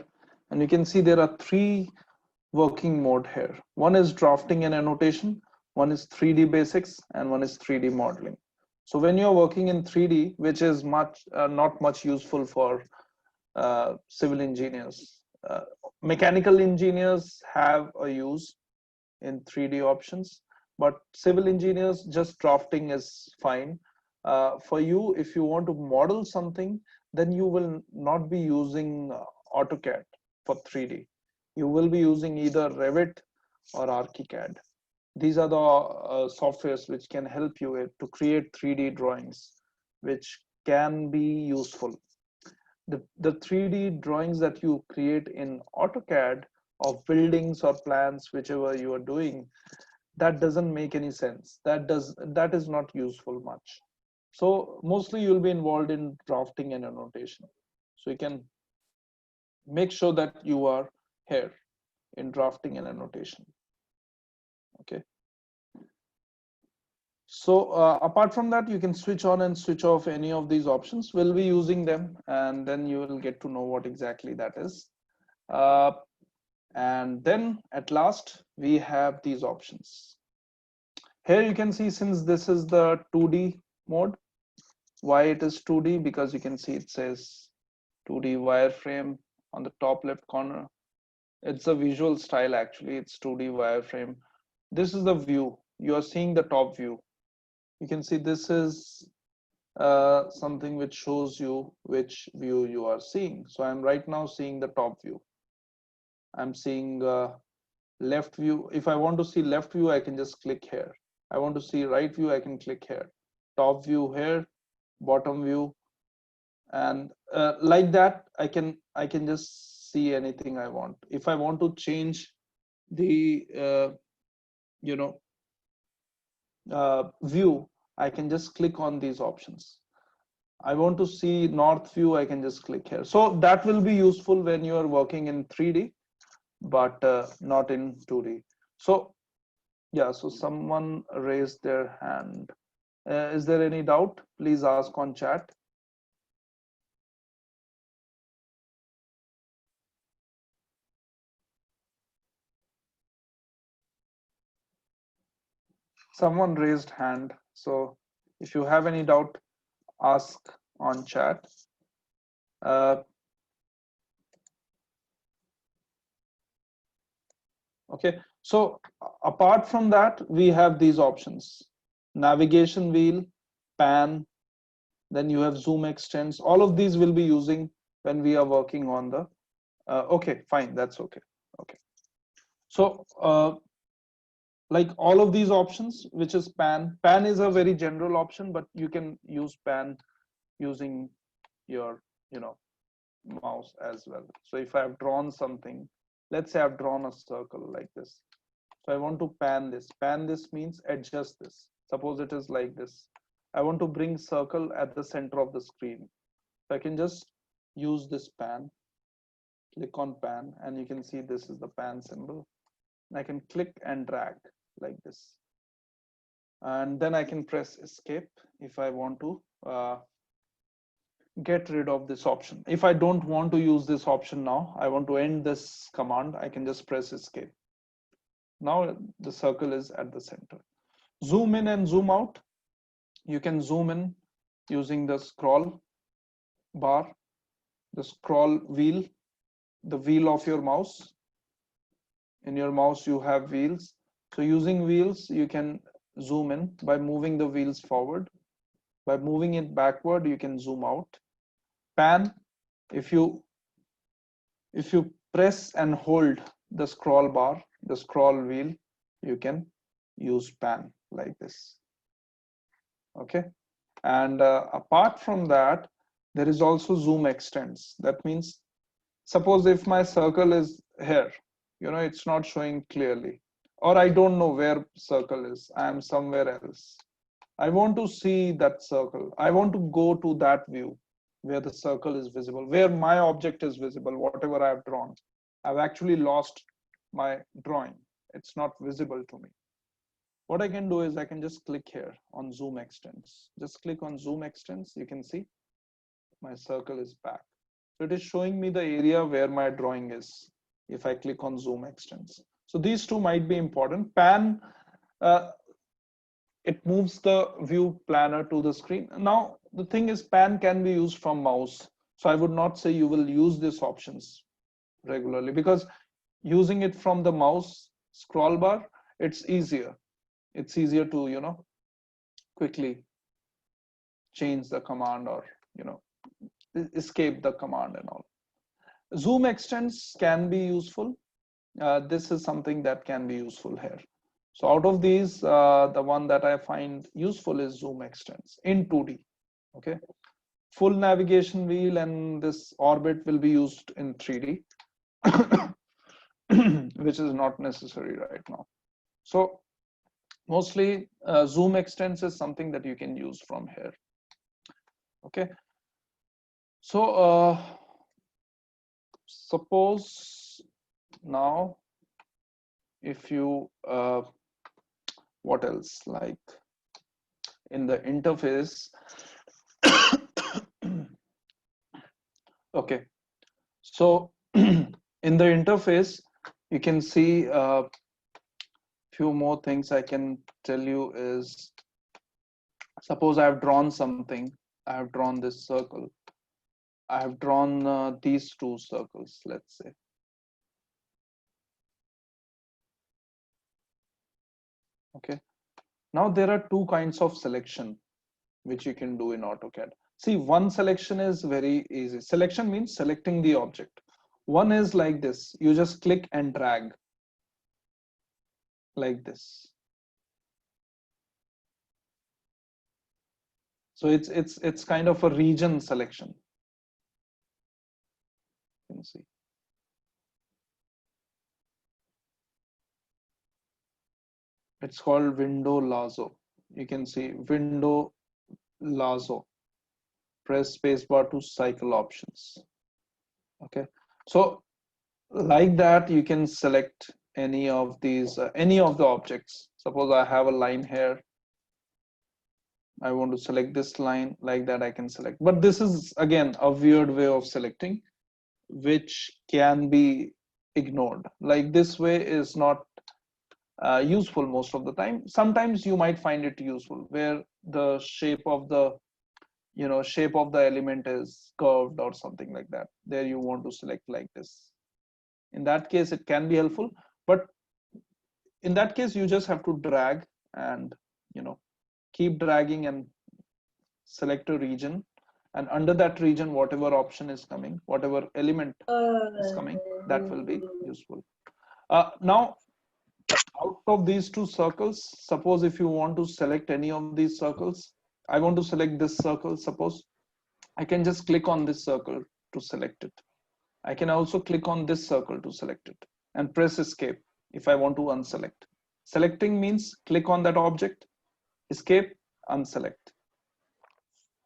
and you can see there are three working mode here. One is drafting and annotation, one is 3D basics, and one is 3D modeling. So when you're working in 3D, which is not much useful for civil engineers, mechanical engineers have a use in 3D options, but civil engineers, just drafting is fine. For you, if you want to model something, then you will not be using AutoCAD for 3D. You will be using either Revit or ArchiCAD. These are the softwares which can help you to create 3D drawings, which can be useful. The 3D drawings that you create in AutoCAD of buildings or plans, whichever you are doing, that doesn't make any sense. That is not useful much. So mostly you'll be involved in drafting and annotation. So you can make sure that you are here in drafting and annotation. Okay. So apart from that, you can switch on and switch off any of these options. We'll be using them, and then you will get to know what exactly that is. And then at last, we have these options. Here you can see, since this is the 2D mode, why it is 2D, because you can see it says 2D wireframe on the top left corner. It's a visual style, actually. It's 2D wireframe. This is the view. You are seeing the top view. You can see this is something which shows you which view you are seeing. So I'm right now seeing the top view. I'm seeing left view. If I want to see left view, I can just click here. I want to see right view, I can click here, top view here, bottom view, and like that I can just see anything I want. If I want to change the you know view, I can just click on these options. I want to see north view, I can just click here. So that will be useful when you are working in 3D, but not in 2D. So yeah, so someone raised their hand. Is there any doubt? Please ask on chat. Someone raised hand. So if you have any doubt, ask on chat. Okay, so apart from that, we have these options: navigation wheel, pan, then you have zoom extends. All of these will be using when we are working on the okay, fine, that's okay. Okay, so like all of these options, which is pan is a very general option, but you can use pan using your mouse as well. So if I have drawn something, let's say I've drawn a circle like this, so I want to pan this. Pan this means adjust this. Suppose it is like this, I want to bring circle at the center of the screen, so I can just use this pan, click on pan, and you can see this is the pan symbol. I can click and drag like this, and then I can press escape if I want to get rid of this option. If I don't want to use this option now, I want to end this command, I can just press escape. Now the circle is at the center. Zoom in and zoom out. You can zoom in using the scroll bar, the scroll wheel, the wheel of your mouse. In your mouse you have wheels, so using wheels you can zoom in by moving the wheels forward. By moving it backward, you can zoom out. Pan, if you press and hold the scroll bar, the scroll wheel, you can use pan like this. Okay, and apart from that, there is also zoom extends. That means, suppose if my circle is here, it's not showing clearly, or I don't know where circle is, I am somewhere else, I want to see that circle, I want to go to that view where the circle is visible, where my object is visible, whatever I have drawn. I've actually lost my drawing, it's not visible to me. What I can do is I can just click here on zoom extends. Just click on zoom extends, you can see my circle is back. So it is showing me the area where my drawing is if I click on zoom extends. So these two might be important. Pan, it moves the view planner to the screen. Now the thing is, pan can be used from mouse, so I would not say you will use these options regularly, because using it from the mouse scroll bar, it's easier to quickly change the command, or escape the command and all. Zoom extends can be useful. This is something that can be useful here. So out of these, the one that I find useful is zoom extends in 2D. Okay, full navigation wheel and this orbit will be used in 3D, which is not necessary right now. So mostly zoom extends is something that you can use from here. Okay, so suppose now if you what else, like in the interface. Okay, so in the interface you can see a few more things I can tell you is, suppose I have drawn something, I have drawn this circle, I have drawn these two circles, let's say. Okay, now there are two kinds of selection which you can do in AutoCAD. See, one selection is very easy. Selection means selecting the object. One is like this, you just click and drag like this. So it's kind of a region selection. You can see. It's called window lasso. You can see window lasso. Press spacebar to cycle options. Okay. So like that, you can select any of these, any of the objects. Suppose I have a line here. I want to select this line. Like that I can select. But this is again a weird way of selecting, which can be ignored. Like this way is not useful most of the time. Sometimes you might find it useful where the shape of the shape of the element is curved or something like that. There you want to select like this. In that case it can be helpful, but in that case you just have to drag and keep dragging and select a region, and under that region whatever option is coming, whatever element is coming, that will be useful. Now out of these two circles, suppose if you want to select any of these circles, I want to select this circle. Suppose I can just click on this circle to select it. I can also click on this circle to select it and press escape if I want to unselect. Selecting means click on that object, escape, unselect.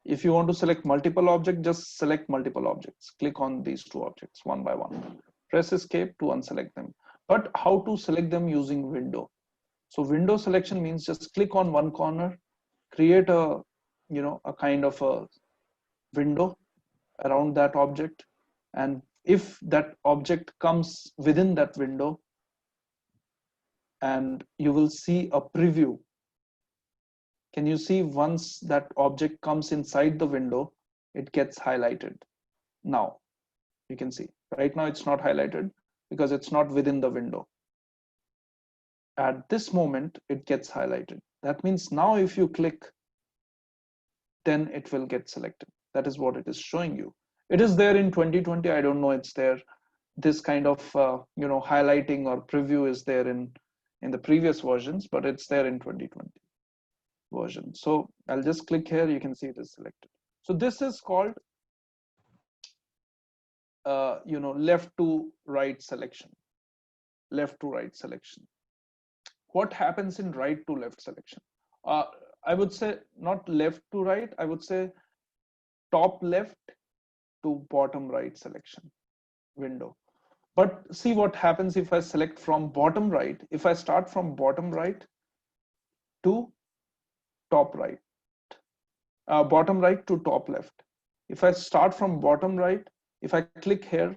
If you want to select multiple objects, just select multiple objects. Click on these two objects one by one. Press escape to unselect them. But how to select them using window? So window selection means just click on one corner, create a a kind of a window around that object, and if that object comes within that window, and you will see a preview. Can you see once that object comes inside the window, it gets highlighted? Now you can see right now it's not highlighted because it's not within the window. At this moment it gets highlighted. That means now if you click, then it will get selected. That is what it is showing you. It is there in 2020. I don't know it's there. This kind of highlighting or preview is there in the previous versions, but it's there in 2020 version. So I'll just click here. You can see it is selected. So this is called left to right selection. Left to right selection. What happens in right to left selection? I would say not left to right. I would say top left to bottom right selection window. But see what happens if I select from bottom right. If I start from bottom right to top right, bottom right to top left. If I start from bottom right, if I click here,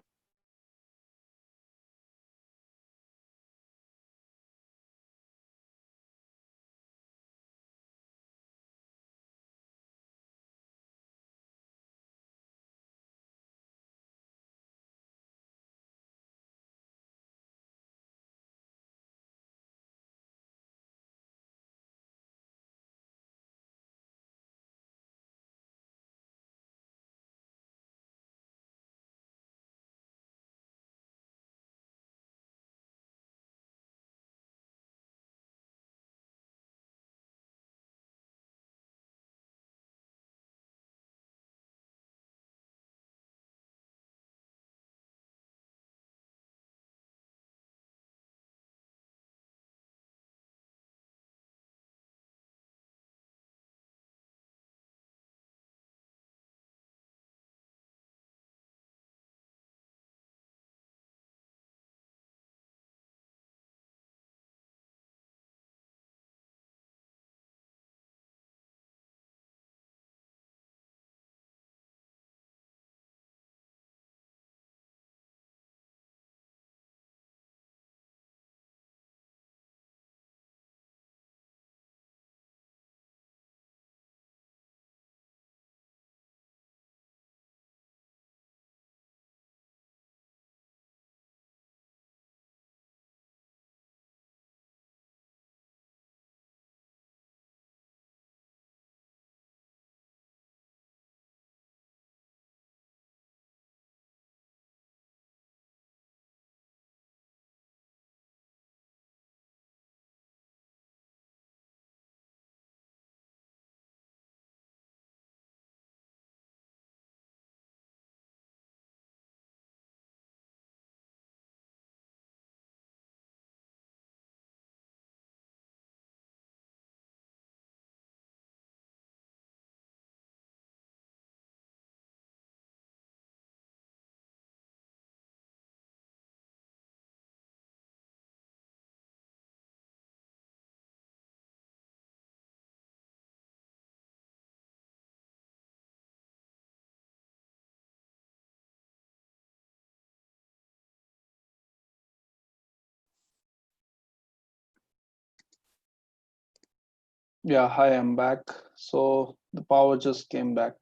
Yeah, hi, I'm back. So the power just came back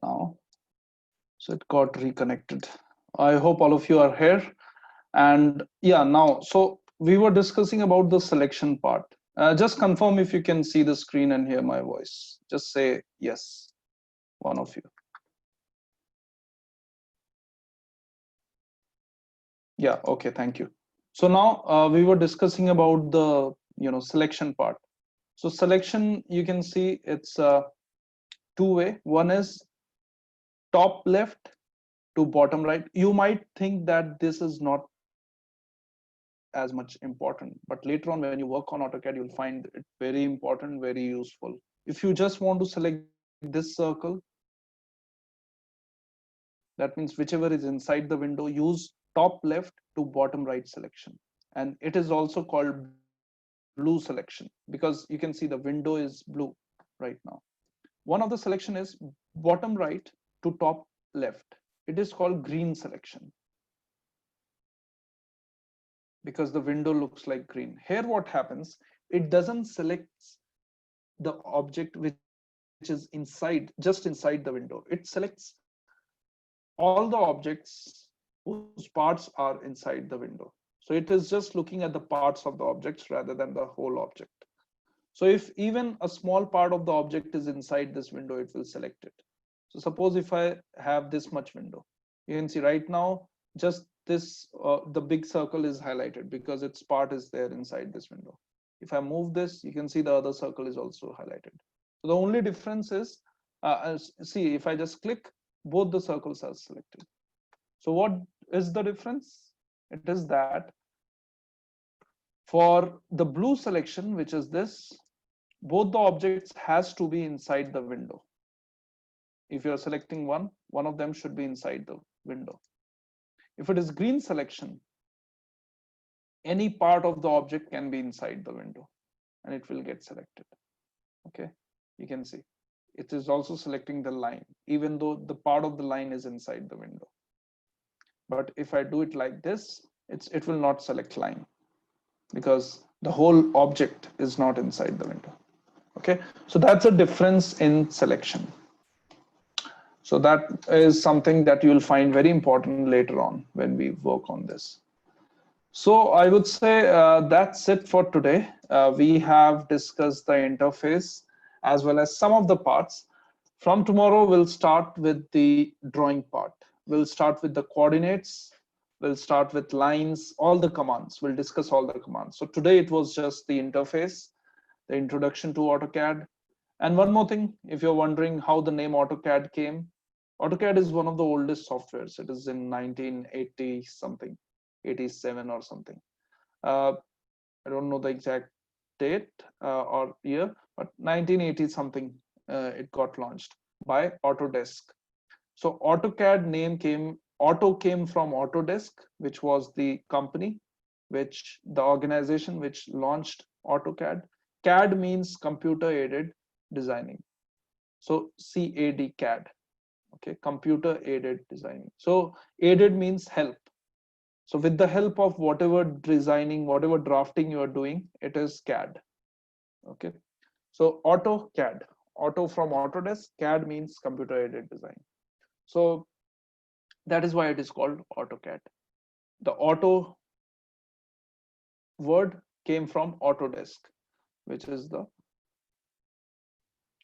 now. So it got reconnected. I hope all of you are here. And yeah, now, so we were discussing about the selection part. Just confirm if you can see the screen and hear my voice. Just say yes, one of you. Yeah, okay, thank you. So now we were discussing about the selection part. So selection, you can see it's two-way. One is top left to bottom right. You might think that this is not as much important, but later on when you work on AutoCAD, you'll find it very important, very useful. If you just want to select this circle, that means whichever is inside the window, use top left to bottom right selection. And it is also called blue selection because you can see the window is blue right now. One of the selection is bottom right to top left. It is called green selection because the window looks like green. Here what happens, it doesn't select the object which is inside, just inside the window. It selects all the objects whose parts are inside the window. So it is just looking at the parts of the objects rather than the whole object. So if even a small part of the object is inside this window, it will select it. So suppose if I have this much window, you can see right now, just this, the big circle is highlighted because its part is there inside this window. If I move this, you can see the other circle is also highlighted. So the only difference is, see, if I just click, both the circles are selected. So what is the difference? It is that for the blue selection, which is this, both the objects has to be inside the window. If you're selecting one of them should be inside the window. If it is green selection, any part of the object can be inside the window and it will get selected. Okay, you can see it is also selecting the line, even though the part of the line is inside the window. But if I do it like this, it will not select line because the whole object is not inside the window. Okay, so that's a difference in selection. So that is something that you'll find very important later on when we work on this. So I would say that's it for today. We have discussed the interface as well as some of the parts. From tomorrow, we'll start with the drawing part. We'll start with the coordinates. We'll start with lines, all the commands. We'll discuss all the commands. So today it was just the interface, the introduction to AutoCAD. And one more thing, if you're wondering how the name AutoCAD came, AutoCAD is one of the oldest softwares. It is in 1980 something, 87 or something. I don't know the exact date or year, but 1980 something it got launched by Autodesk. So AutoCAD name came, Auto came from Autodesk, which was the company, which the organization which launched AutoCAD. CAD means computer aided designing. So CAD, CAD. Okay, computer aided designing. So aided means help. So with the help of whatever designing, whatever drafting you are doing, it is CAD. Okay, so AutoCAD, auto from Autodesk, CAD means computer aided design. So that is why it is called AutoCAD. The auto word came from Autodesk, which is the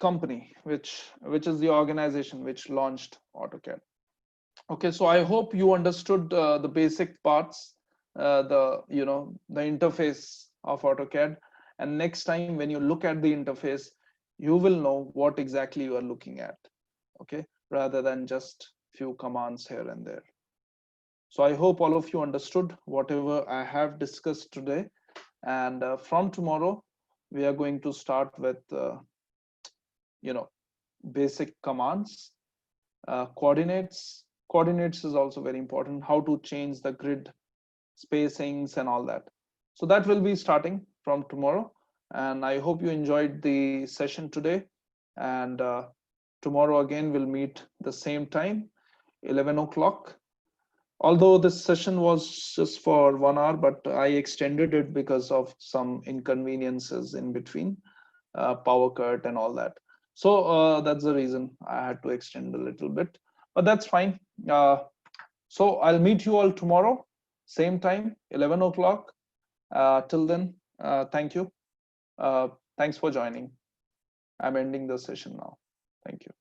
company, which is the organization which launched AutoCAD. Okay, so I hope you understood the basic parts, the interface of AutoCAD, and next time when you look at the interface, you will know what exactly you are looking at. Okay, rather than just few commands here and there. So I hope all of you understood whatever I have discussed today, and from tomorrow we are going to start with you know basic commands, coordinates is also very important, how to change the grid spacings and all that. So that will be starting from tomorrow, and I hope you enjoyed the session today. And tomorrow again we'll meet the same time, 11 o'clock. Although this session was just for 1 hour, but I extended it because of some inconveniences in between. power cut and all that. So that's the reason I had to extend a little bit, but that's fine. So I'll meet you all tomorrow, same time, 11 o'clock. Till then, thank you. Thanks for joining. I'm ending the session now. Thank you.